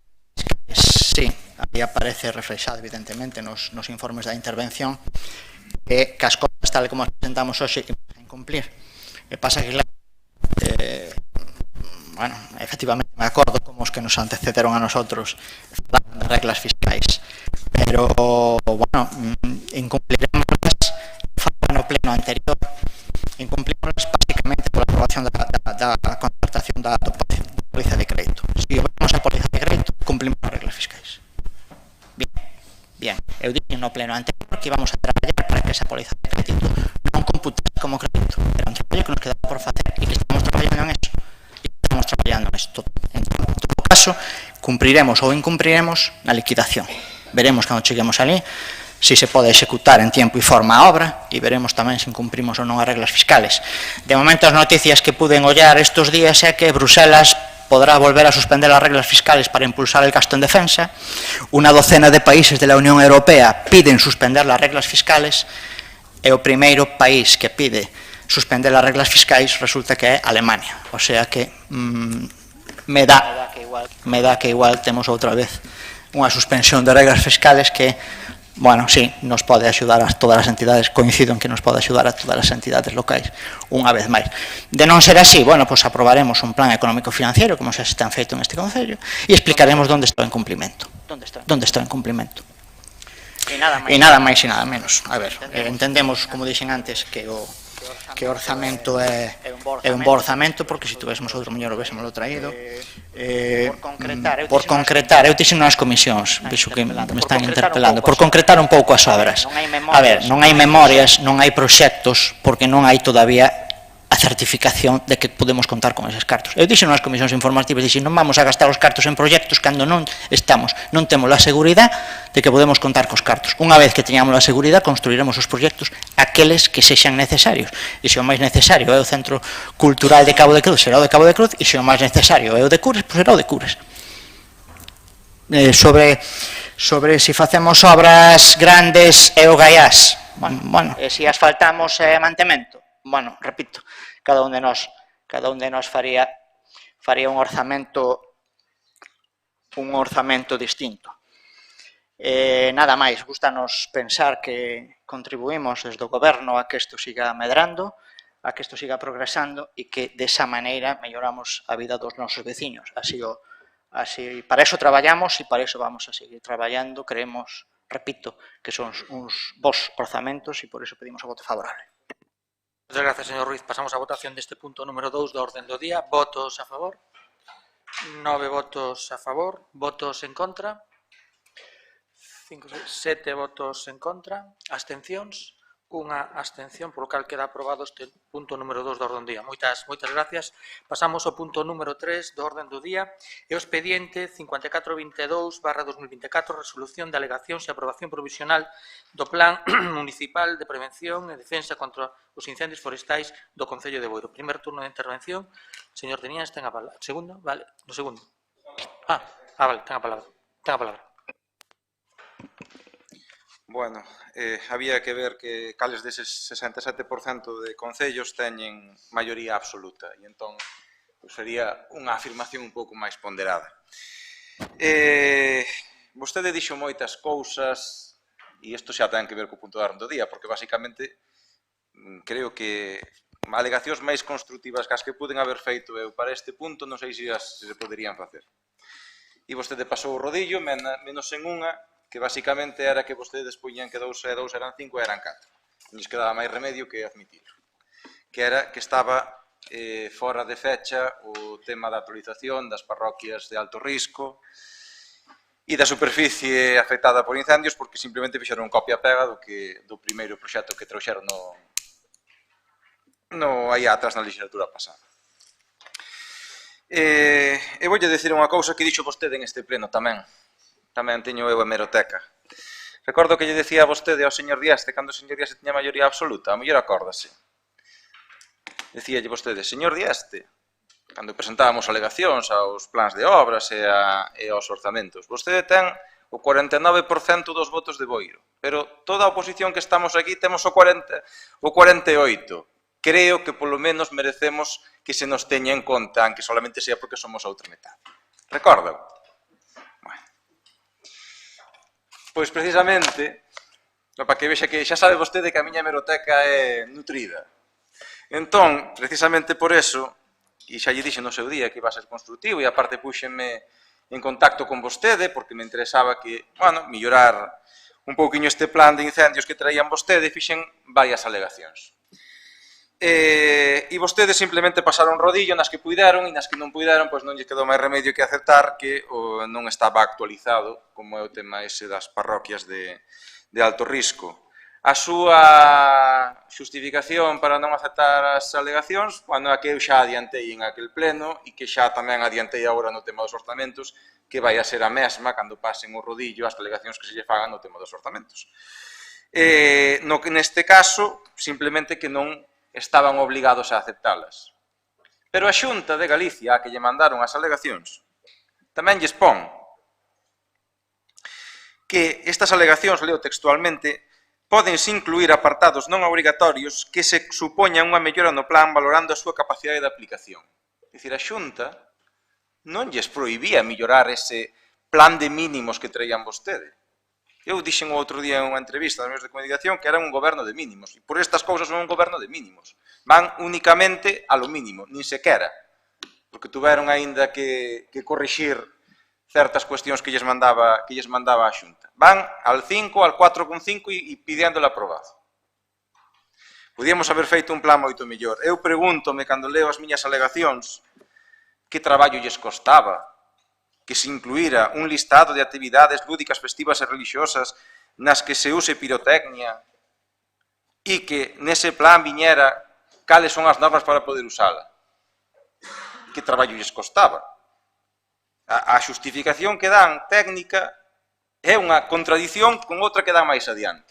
sí, aí aparece reflexado, evidentemente, nos informes da intervención, que as cosas tal como as presentamos hoxe imos a incumplir. E pasa que, claro, bueno, efectivamente me acordo como os que nos antecederon a nosotros falaban de reglas fiscais, pero, bueno, incumpliremoslas no pleno anterior, incumpliremoslas básicamente pola aprobación da concertación da póliza de crédito. Se obramos a póliza de crédito, cumplimos as reglas fiscais. Bien, eu dixen no pleno anterior que íbamos a traballar para que esa póliza de crédito non computase como crédito, era un traballo que nos quedaba por facer e que estamos traballando en eso. En todo caso, cumpriremos ou incumpriremos na liquidación. Veremos cando cheguemos ali se se pode executar en tiempo e forma a obra e veremos tamén se incumprimos ou non as reglas fiscales. De momento, as noticias que puden ollar estes días é que Bruselas podrá volver a suspender as reglas fiscales para impulsar el gasto en defensa. Una docena de países de la Unión Europea piden suspender las reglas fiscales e o primeiro país que pide suspender as reglas fiscais resulta que é Alemania. O sea que me dá que igual temos outra vez unha suspensión de reglas fiscales que, bueno, sí, nos pode axudar a todas as entidades, coincido en que nos pode axudar a todas as entidades locais, unha vez máis. De non ser así, bueno, pues aprobaremos un plan económico-financiero, como xa se ten feito en este concello, e explicaremos onde está o incumplimento. Onde está o incumplimento. E nada máis e nada menos. A ver, entendemos, como dixen antes, que o orzamento é un bo orzamento, porque se tuvésemos outro mellor o vésemoslo traído. Por concretar, eu dixen nas comisións, vexo que me están interpelando, por concretar un pouco as obras. A ver, non hai memorias, non hai proxectos, porque non hai todavía a certificación de que podemos contar con eses cartos. Eu dixen nas comisións informativas, dixen, non vamos a gastar os cartos en proxectos cando non temos a seguridade de que podemos contar cos cartos. Unha vez que teñamos a seguridade, construiremos os proxectos aqueles que sexan necesarios. E se o máis necesario é o Centro Cultural de Cabo de Cruz, será o de Cabo de Cruz, e se o máis necesario é o de Cures, pois será o de Cures. Sobre se facemos obras grandes e o gaiás, bueno, e se asfaltamos mantemento, bueno, repito, cada un de nós faría un orzamento distinto. Nada máis, gustanos pensar que contribuímos desde o goberno a que isto siga medrando, a que isto siga progresando e que desa maneira melloramos a vida dos nosos veciños. Así o Así, para eso traballamos e para eso vamos a seguir traballando. Creemos, repito, que son uns bons orzamentos e por eso pedimos o voto favorable. Muchas gracias, señor Ruiz. Pasamos a votación deste punto número 2 do orden do día. Votos a favor. 9 votos a favor. Votos en contra. 7 votos en contra. Abstencións. Unha abstención, por lo cal queda aprobado este punto número 2 do orden do día. Moitas gracias. Pasamos ao punto número 3 do orden do día. E o expediente 5422/2024, resolución de alegacións e aprobación provisional do Plan Municipal de Prevención e Defensa contra os Incendios Forestais do Concello de Boiro. Primer turno de intervención. Señor Tenías, ten a palabra. Segundo? Vale, no segundo. Vale, ten a palabra. Ten a palabra. Bueno, había que ver que cales deses 67% de concellos teñen maioría absoluta e entón sería unha afirmación un pouco máis ponderada. Vostede dixo moitas cousas e isto xa ten que ver co punto de orden do día, porque basicamente creo que alegacións máis constructivas que as que puden haber feito eu para este punto non sei se se poderían facer. E vostede pasou o rodillo, menos en unha, que basicamente era que vostedes poñían que 2 e 2 eran 5 e eran 4. Non lles quedaba máis remedio que admitirlo. Que era que estaba fora de fecha o tema da actualización das parroquias de alto risco e da superficie afectada por incendios, porque simplemente fixeron copia-pega do primeiro proxecto que trouxeron aí atrás na legislatura pasada. E voulle dicir unha cousa que dixo vostede en este pleno tamén. Tamén teño eu a hemeroteca. Recordo que lle decía a vostede ao señor Dieste, cando o señor Dieste tiña maioría absoluta, a mellor acórdase. Decíalle vostede, señor Dieste, cando presentábamos alegacións aos plans de obras e aos orzamentos, vostede ten o 49% dos votos de Boiro, pero toda a oposición que estamos aquí temos o 48%. Creo que polo menos merecemos que se nos teña en conta, aunque solamente sea porque somos a outra metade. Recordan? Pois precisamente, para que vexa que xa sabe vostede que a miña hemeroteca é nutrida. Entón, precisamente por eso, e xa lle dixen no seu día que iba a ser constructivo, e aparte puxenme en contacto con vostede, porque me interesaba que, mellorar un pouquiño este plan de incendios que traían vostede, fixen varias alegacións. E vostedes simplemente pasaron rodillo nas que puideron e nas que non puideron, pois non lle quedou máis remedio que aceptar que non estaba actualizado, como é o tema ese das parroquias de alto risco. A súa xustificación para non aceptar as alegacións, a que eu xa adiantei en aquel pleno e que xa tamén adiantei agora no tema dos orzamentos, que vai a ser a mesma cando pasen o rodillo as alegacións que se lle fagan no tema dos orzamentos. Neste caso, simplemente que non estaban obligados a aceptalas. Pero a Xunta de Galicia, a que lle mandaron as alegacións, tamén lles pon que estas alegacións, leo textualmente, pódense incluir apartados non obrigatorios que se supoñan unha mellora no plan valorando a súa capacidade de aplicación. É dicir, a Xunta non lles prohibía mellorar ese plan de mínimos que traían vostede. Eu dixen o outro día en unha entrevista nos medios de comunicación que era un goberno de mínimos. E por estas cousas son un goberno de mínimos. Van únicamente a lo mínimo, nin sequera. Porque tuveron aínda que corrixir certas cuestións que lles mandaba a Xunta. Van al 5, al 4,5 e pidiéndole aprobado. Podíamos haber feito un plan moito mellor. Eu pregúntome, cando leo as miñas alegacións, que traballo lles costaba que se incluíra un listado de actividades lúdicas, festivas e religiosas nas que se use pirotecnia e que nese plan viñera cales son as normas para poder usala. Que traballo lles costaba? A xustificación que dan técnica é unha contradición con outra que dan máis adiante.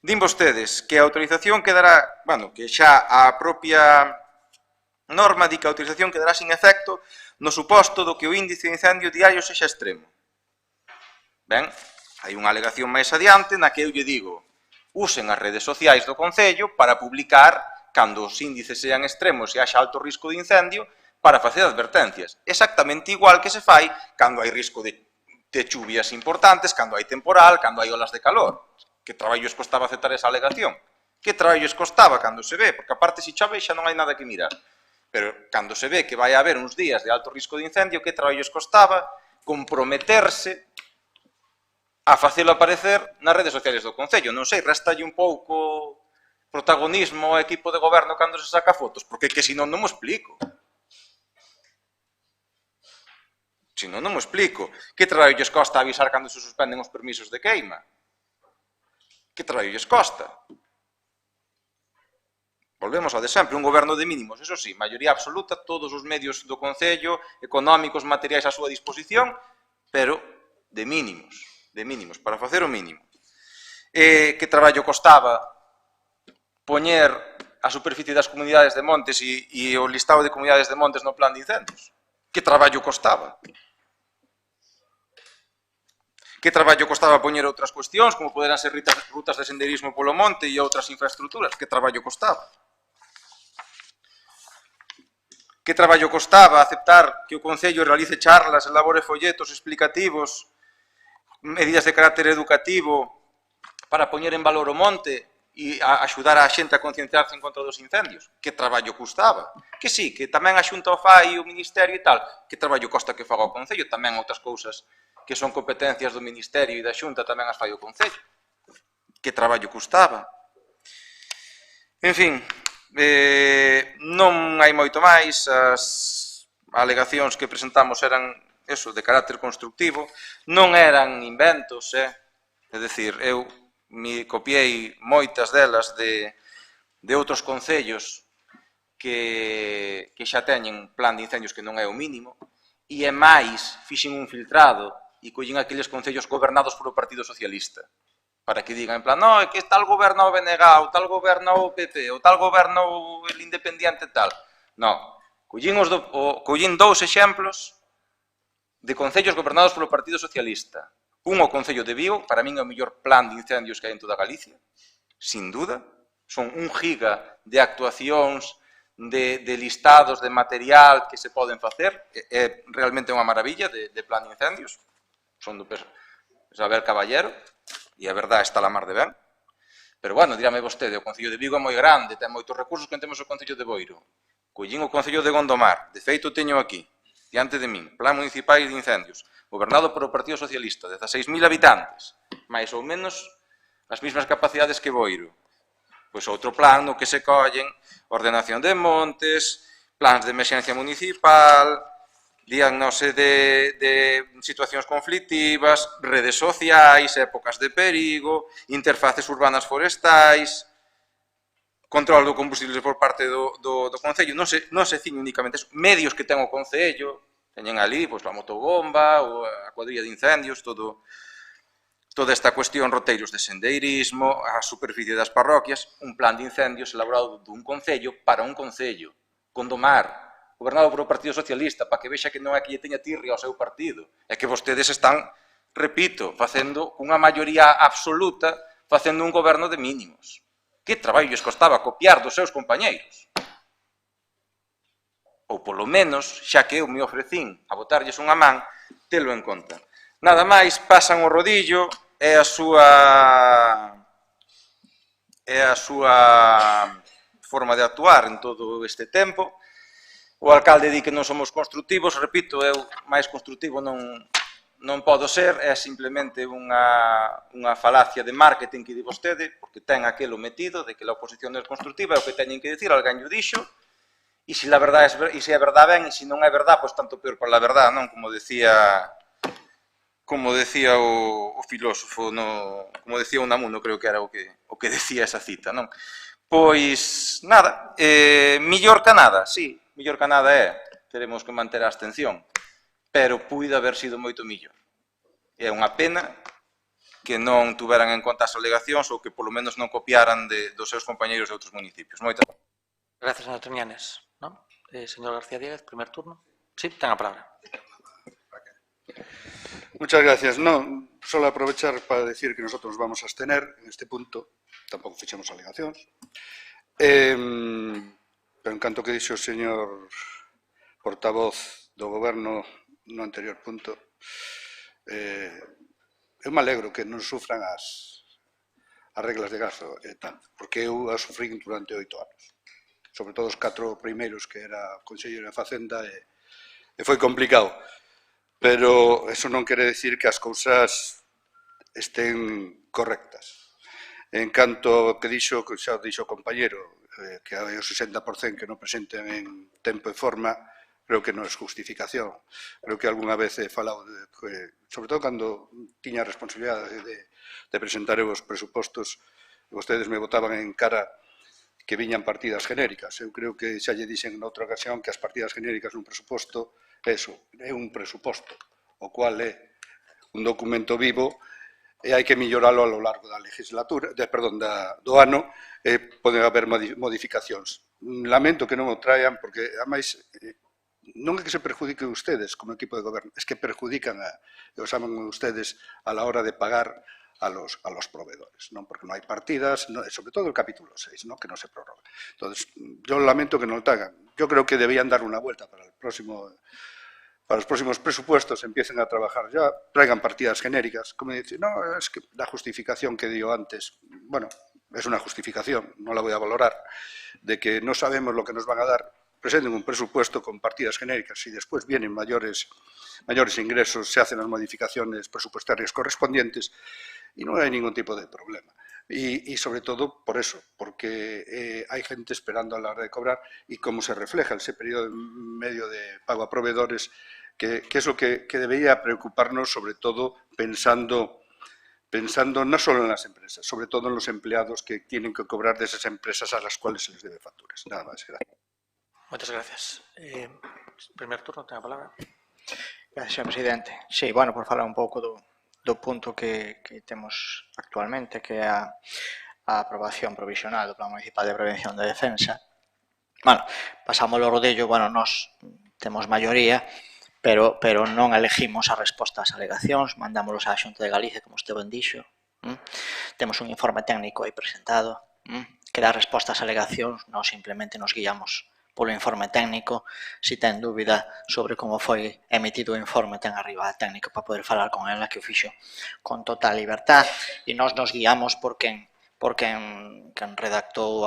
Din vostedes que a autorización quedará, que xa a propia norma di que a autorización quedará sin efecto no suposto do que o índice de incendio diario sexa extremo. Ben, hai unha alegación máis adiante na que eu lle digo usen as redes sociais do Concello para publicar cando os índices sean extremos e haxa alto risco de incendio para facer advertencias. Exactamente igual que se fai cando hai risco de chuvias importantes, cando hai temporal, cando hai olas de calor. Que traballo es costaba aceptar esa alegación? Que traballo es costaba cando se ve? Porque aparte se chove xa non hai nada que mirar. Pero cando se ve que vai haber uns días de alto risco de incendio, que traballo lles costaba comprometerse a facelo aparecer nas redes sociales do Concello. Non sei, restalle un pouco protagonismo ao equipo de goberno cando se saca fotos, porque que senón non mo explico. Senón non mo explico. Que traballo lles costa avisar cando se suspenden os permisos de queima? Que traballo lles costa? Volvemos ao de sempre, un goberno de mínimos, eso sí, maioría absoluta, todos os medios do Concello, económicos, materiais á súa disposición, pero de mínimos, para facer o mínimo. Que traballo costaba poñer a superficie das comunidades de montes e o listado de comunidades de montes no plan de incendios? Que traballo costaba? Que traballo costaba poñer outras cuestións, como poderan ser rutas de senderismo polo monte e outras infraestructuras? Que traballo costaba? Que traballo costaba aceptar que o Concello realice charlas, elabore folletos explicativos, medidas de carácter educativo para poñer en valor o monte e axudar a xente a concienciarse en contra dos incendios? Que traballo custaba? Que sí, que tamén a Xunta o fai, o Ministerio e tal. Que traballo costa que faga o Concello? Tamén outras cousas que son competencias do Ministerio e da Xunta tamén as fai o Concello. Que traballo custaba? En fin, non hai moito máis. As alegacións que presentamos eran eso, de carácter constructivo, non eran inventos, é dicir, eu me copiei moitas delas de outros concellos que xa teñen plan de incendios que non é o mínimo, e é máis, fixen un filtrado e collín aqueles concellos gobernados por o Partido Socialista, para que digan, en plan, no, é que tal goberna o BNG, ou tal goberna o PP, ou tal goberna o el Independiente tal. Non, collín dous exemplos de concellos gobernados polo Partido Socialista. Un o Concello de Vigo, para min é o mellor plan de incendios que hai en toda Galicia, sin duda. Son 1 giga de actuacións, de listados, de material que se poden facer. É realmente unha maravilla de plan de incendios. Son do Isabel Caballero, e a verdade está la mar de ben. Pero, bueno, dirame vostede, o Concello de Vigo é moi grande, ten moitos recursos que temos o Concello de Boiro. Collín o Concello de Gondomar, de feito teño aquí, diante de min, Plan Municipal de Incendios, gobernado por o Partido Socialista, 16.000 habitantes, máis ou menos as mesmas capacidades que Boiro. Pois outro plan no que se collen ordenación de montes, plans de emerxencia municipal, diagnose de situacións conflictivas, redes sociais, épocas de perigo, interfaces urbanas forestais, control do combustible por parte do Concello. Non se ciñe únicamente eso. Medios que ten o Concello, teñen ali a motobomba, a cuadrilla de incendios, toda esta cuestión, roteiros de sendeirismo, a superficie das parroquias, un plan de incendios elaborado dun Concello para un Concello, Gondomar, gobernado por o Partido Socialista, para que vexa que non é que lle teña tirria ao seu partido, é que vostedes están, repito, facendo unha maioría absoluta, facendo un goberno de mínimos. Que traballo lles costaba copiar dos seus compañeiros? Ou polo menos, xa que eu me ofrecín a botarlles unha man, telo en conta. Nada máis, pasan o rodillo, é a súa forma de actuar en todo este tempo. O alcalde di que non somos constructivos, repito, eu máis constructivo non podo ser, é simplemente unha falacia de marketing que di vostede, porque ten aquelo metido de que a oposición é constructiva, é o que teñen que dicir, alguén o dixo, e se é verdade ben, e se non é verdade, pois tanto peor para a verdade, non? Como decía o filósofo, como decía Unamuno, creo que era o que decía esa cita, non? Pois, nada, millor que nada, sí, millor que nada é, teremos que manter a abstención, pero puide haber sido moito millor. É unha pena que non tuveran en conta as alegacións ou que polo menos non copiaran dos seus compañeiros de outros municipios. Moitas gracias, señor Triñanes. ¿No? Señor García Díaz, primer turno. Sí, ten a palabra. Muchas gracias. No, solo aprovechar para decir que nosotros nos vamos a abstener en este punto, tampouco fixemos alegacións. Pero en canto que dixo o señor portavoz do goberno no anterior punto, eu me alegro que non sufran as reglas de gasto e tal, porque eu as sufrín durante 8 anos. sobre todo os 4 primeiros que era conselleiro de Facenda, e foi complicado. Pero eso non quere decir que as cousas estén correctas. En canto que dixo, que xa dixo o compañero, que hai o 60% que non presenten en tempo e forma, creo que non é justificación. Creo que algunha vez he falado, sobre todo cando tiña a responsabilidade de presentar os presupostos, vostedes me botaban en cara que viñan partidas genéricas. Eu creo que xa lle dixen noutra ocasión que as partidas genéricas nun presuposto é un presuposto, o cual é un documento vivo e hai que milloralo a lo largo da legislatura, do ano, e poden haber modificacións. Lamento que non o traian, porque, ademais, non é que se perjudiquen ustedes como equipo de goberno, es que perjudican, e os saben ustedes, a la hora de pagar a los proveedores, non? Porque non hai partidas, sobre todo el capítulo 6, ¿no? Que non se prorroga. Entonces, yo lamento que non lo hagan. Yo creo que debían dar una vuelta para los próximos presupuestos, empiecen a trabajar ya, traigan partidas genéricas, como dice, no, es que la justificación que dio antes, bueno, es una justificación, no la voy a valorar, de que no sabemos lo que nos van a dar, presenten un presupuesto con partidas genéricas y después vienen mayores ingresos, se hacen las modificaciones presupuestarias correspondientes y no hay ningún tipo de problema. Y sobre todo por eso, porque hay gente esperando a la hora de cobrar y cómo se refleja ese periodo medio de pago a proveedores, que es lo que debería preocuparnos, sobre todo pensando no solo en las empresas, sobre todo en los empleados que tienen que cobrar de esas empresas a las cuales se les debe facturas. Nada más, gracias. Muchas gracias. Primer turno, ten a palabra. Gracias, señor presidente. Sí, bueno, por falar un pouco do punto que temos actualmente, que é a aprobación provisional do Plan Municipal de Prevención de Defensa. Bueno, pasamos o rodello, bueno, nós temos maioría, pero non elegimos a resposta ás alegacións, mandámolos á Xunta de Galicia, como usted ben dixo. Temos un informe técnico aí presentado, que dá resposta ás alegacións, nós simplemente nos guiamos polo informe técnico. Si ten dúbida sobre como foi emitido o informe, ten arriba a técnica para poder falar con ela, que o fixo con total libertad, e nós nos guiamos por quen redactou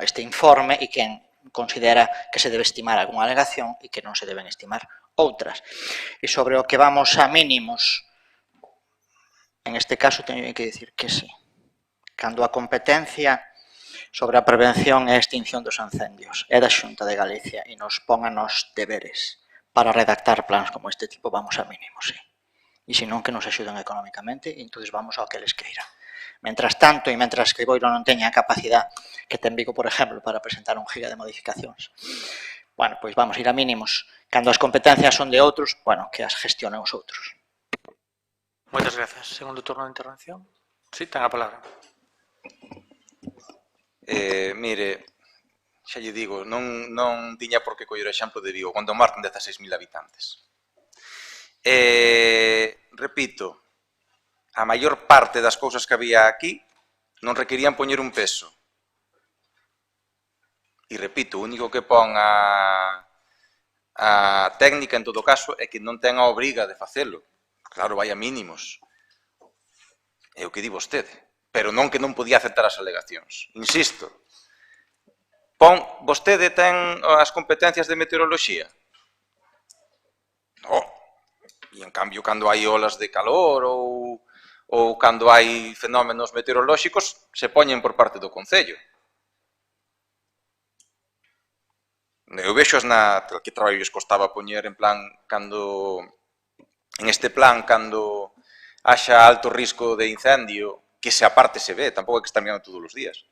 este informe e quen considera que se debe estimar algunha alegación e que non se deben estimar outras. E sobre o que vamos a mínimos, en este caso teño que dicir que sí. Cando a competencia sobre a prevención e extinción dos incendios é da Xunta de Galicia e nos pon a nos deberes para redactar plans como este tipo, vamos a mínimos, sí. E senón que nos axuden económicamente, e entón vamos ao que les queira. Mentras tanto, e mentras que Boiro non teña a capacidade que ten Vigo, por exemplo, para presentar 1 giga de modificacións, bueno, pois vamos a ir a mínimos. Cando as competencias son de outros, bueno, que as gestionen os outros. Muchas gracias. Segundo turno de intervención. Sí, ten a palabra. Mire, xa lle digo, non tiña por que coller o exemplo de Vigo, cando Mar ten 16.000 habitantes. Repito, a maior parte das cousas que había aquí non requerían poñer un peso. E repito, o único que pon a técnica, en todo caso, é que non ten a obriga de facelo. Claro, vai a mínimos. É o que di vostede. Pero non que non podía aceptar as alegacións. Insisto, vostede ten as competencias de meteoroloxía? Non. E, en cambio, cando hai olas de calor ou cando hai fenómenos meteorolóxicos, se poñen por parte do Concello. Eu vexo que traballo lles costaba poñer en plan, en este plan, cando haxa alto risco de incendio, que se aparte se ve, tampouco é que están mirando todos os días.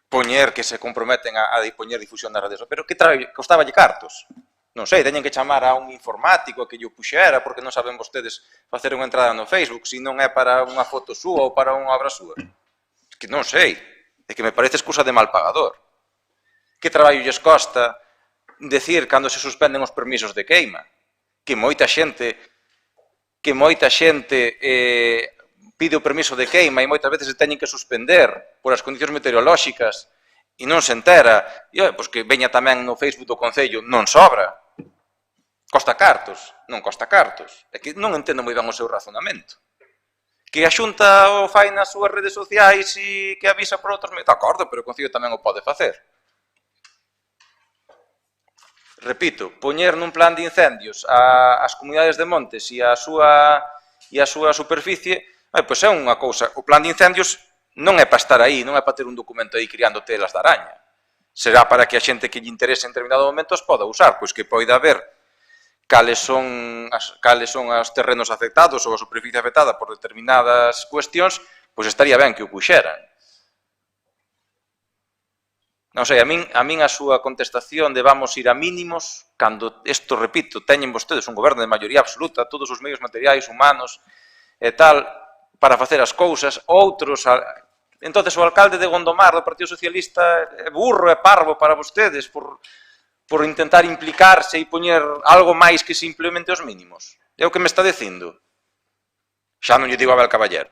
Poñer que se comprometen a poñer difusión das redes, pero que costaballe cartos? Non sei, teñen que chamar a un informático a que lle puxera, porque non saben vostedes facer unha entrada no Facebook, se non é para unha foto súa ou para unha obra súa. Que non sei, é que me parece excusa de mal pagador. Que traballo lles costa decir cando se suspenden os permisos de queima? Que moita xente pide o permiso de queima e moitas veces se teñen que suspender por as condicións meteorolóxicas e non se entera, pois que veña tamén no Facebook do Concello, non sobra. Costa cartos, non costa cartos. É que non entendo moi ben o seu razonamento. Que a Xunta o fai nas súas redes sociais e que avisa por outros medios, de acordo, pero o Concello tamén o pode facer. Repito, poñer nun plan de incendios as comunidades de montes e a súa superficie, pois é unha cousa. O plan de incendios non é para estar aí, non é para ter un documento aí criando telas de araña. Será para que a xente que lle interese en determinado momento os poda usar, pois que poida haber cales son os terrenos afectados ou a superficie afectada por determinadas cuestións, pois estaría ben que o puxeran. Non sei, a min a súa contestación de vamos ir a mínimos, cando isto, repito, teñen vostedes un goberno de maioría absoluta, todos os medios materiais, humanos e tal, para facer as cousas, outros... Entonces o alcalde de Gondomar do Partido Socialista é burro, é parvo para vostedes por intentar implicarse e poñer algo máis que simplemente os mínimos. É o que me está dicindo. Xa non lle digo a Abel Caballero.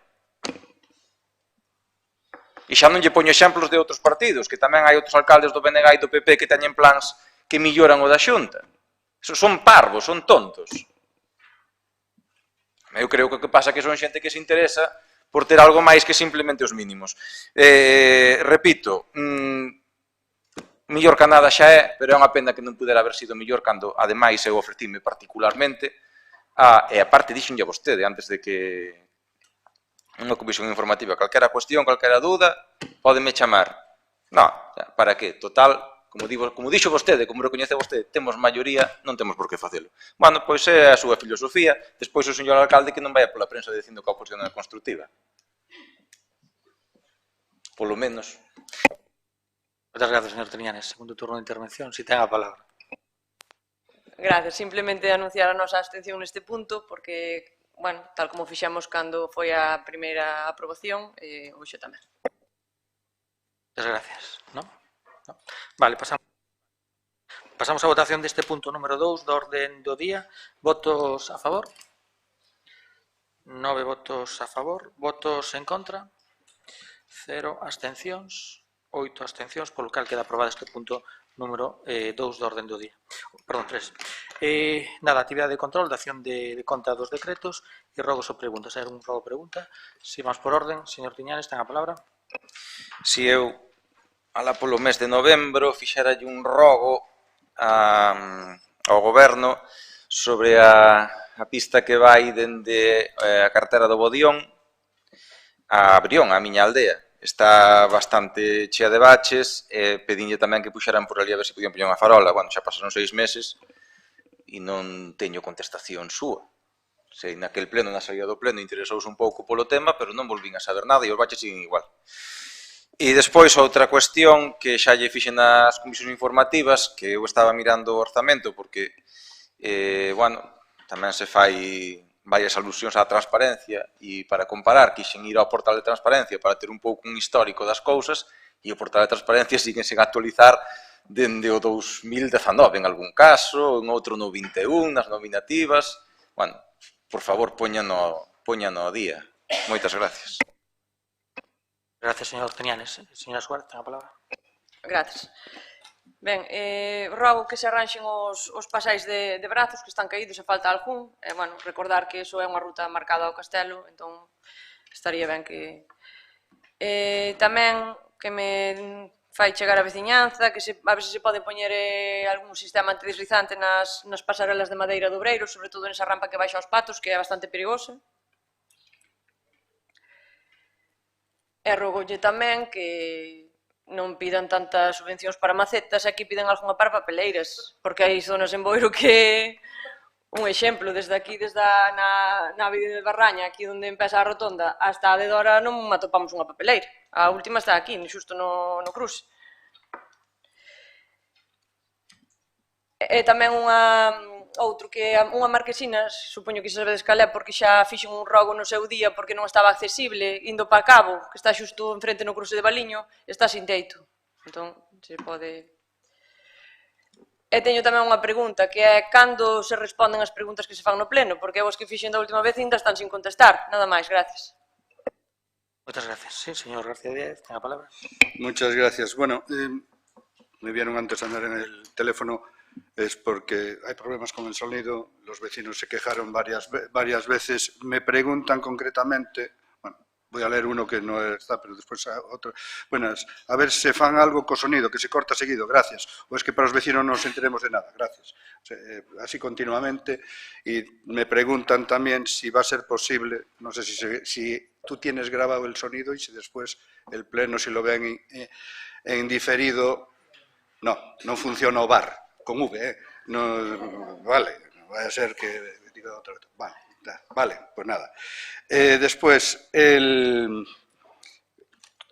E xa non lle poño exemplos de outros partidos, que tamén hai outros alcaldes do BNG e do PP que teñen plans que milloran o da Xunta. Son parvos, son tontos. Eu creo que o que pasa é que son xente que se interesa por ter algo máis que simplemente os mínimos. Repito, mellor que nada xa é, pero é unha pena que non pudera haber sido mellor cando, ademais, eu ofrecíme particularmente, e aparte dixenlle a vostede, antes de que unha comisión informativa, calquera cuestión, calquera dúda, pódeme chamar. Non, para que, total, como dixo vostede, como recoñece vostede, temos maioría, non temos por que facelo. Bueno, pois é a súa filosofía, despois o señor alcalde que non vai pola prensa dicindo que a oposición é constructiva. Polo menos. Moitas gracias, señor Tenianes. Segundo turno de intervención, si ten a palabra. Gracias. Simplemente anunciar a nosa abstención neste punto, porque, bueno, tal como fixemos cando foi a primeira aprobación, hoxe tamén. Moitas gracias. Non? No. Vale, pasamos a votación deste punto número 2 do orden do día. Votos a favor? 9 votos a favor. Votos en contra? 0 abstencións. 8 abstencións, polo cal queda aprobado este punto número 2 do orden do día. Perdón, 3. Nada, actividade de control, de acción de conta dos decretos e rogos ou preguntas. Hai algún rogo ou pregunta? Si vamos por orden, señor Tiñanes, ten a palabra. Si eu, alá polo mes de novembro, fixeralle un rogo ao goberno sobre a pista que vai dende a cartera do Bodión a Brión, a miña aldea. Está bastante chea de baches, pedinlle tamén que puxeran por ali a ver se podían poñer unha farola. Bueno, xa pasaron 6 meses e non teño contestación súa. Sei, naquel pleno, na saída do pleno, interesouse un pouco polo tema, pero non volvín a saber nada e os baches siguen igual. E despois, outra cuestión que xa lle fixen nas comisións informativas, que eu estaba mirando o orzamento, porque, bueno, tamén se fai varias alusións á transparencia e para comparar quixen ir ao portal de transparencia para ter un pouco un histórico das cousas e o portal de transparencia sigue sen actualizar dende o 2019 en algún caso, en outro no 21, nas nominativas. Bueno, por favor, póñano ao día. Moitas gracias. Gracias, señor Tenianes. Señora Suárez, ten a palabra. Gracias. Ben, rogo que se arranxen os pasais de brazos que están caídos e falta algún. Bueno, recordar que iso é unha ruta marcada ao castelo, entón estaría ben que... Tamén que me fai chegar a veciñanza, que a ver se se pode poñer algún sistema antideslizante nas pasarelas de madeira do Obreiro, sobre todo nesa rampa que baixa aos patos, que é bastante perigosa. E rogolle tamén que non pidan tantas subvencións para macetas e aquí piden algunha para papeleiras, porque hai zonas en Boiro que, un exemplo, desde aquí, desde na Avenida de Barraña, aquí onde empeza a rotonda, hasta a de Dora non atopamos unha papeleira. A última está aquí, xusto no cruce. E tamén outro que unha marquesina, supoño que sabedes cal é, porque xa fixen un rogo no seu día porque non estaba accesible, indo para Cabo, que está xusto enfrente no cruce de Baliño, está sin teito. Entón, se pode... E teño tamén unha pregunta, que é cando se responden as preguntas que se fan no pleno, porque os que fixen da última vez ainda están sin contestar. Nada máis, gracias. Moitas gracias. Sí, señor García Díaz, ten a palabra. Muchas gracias. Bueno, me vieron antes andar en el teléfono. Es porque hay problemas con el sonido, los vecinos se quejaron varias veces, me preguntan concretamente, Voy a leer uno que no está, pero despois outro. Buenas, a ver se fan algo co sonido, que se corta seguido, gracias. Ou es que para os vecinos non nos enteremos de nada, gracias. O sea, así continuamente. Y me preguntan también si va a ser posible, no sé si tú tienes grabado el sonido y si después el pleno, si lo ven en diferido. No, non funciona o bar, con V, no, vale, non vai a ser que diga outra vez. Vale, pues nada. Después,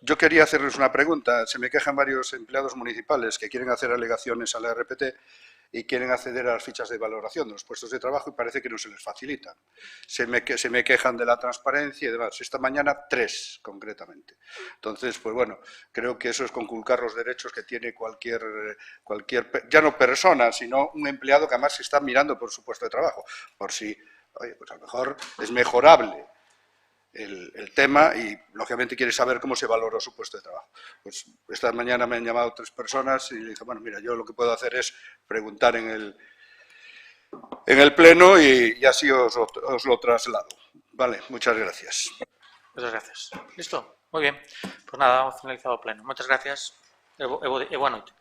yo quería hacerles una pregunta. Se me quejan varios empleados municipales que quieren hacer alegaciones a la RPT y quieren acceder a las fichas de valoración de los puestos de trabajo y parece que no se les facilitan. Se me quejan de la transparencia y demás. Esta mañana 3, concretamente. Entonces, pues bueno, creo que eso es conculcar los derechos que tiene cualquier ya no persona, sino un empleado que además se está mirando por su puesto de trabajo. Por si, oye, pues a lo mejor es mejorable el tema y, lógicamente, quiere saber cómo se valoró su puesto de trabajo. Pues esta mañana me han llamado 3 personas y le dije, bueno, mira, yo lo que puedo hacer es preguntar en el pleno y así os lo traslado. Vale, muchas gracias. Muchas gracias. ¿Listo? Muy bien. Pues nada, hemos finalizado el pleno. Muchas gracias e boa noite.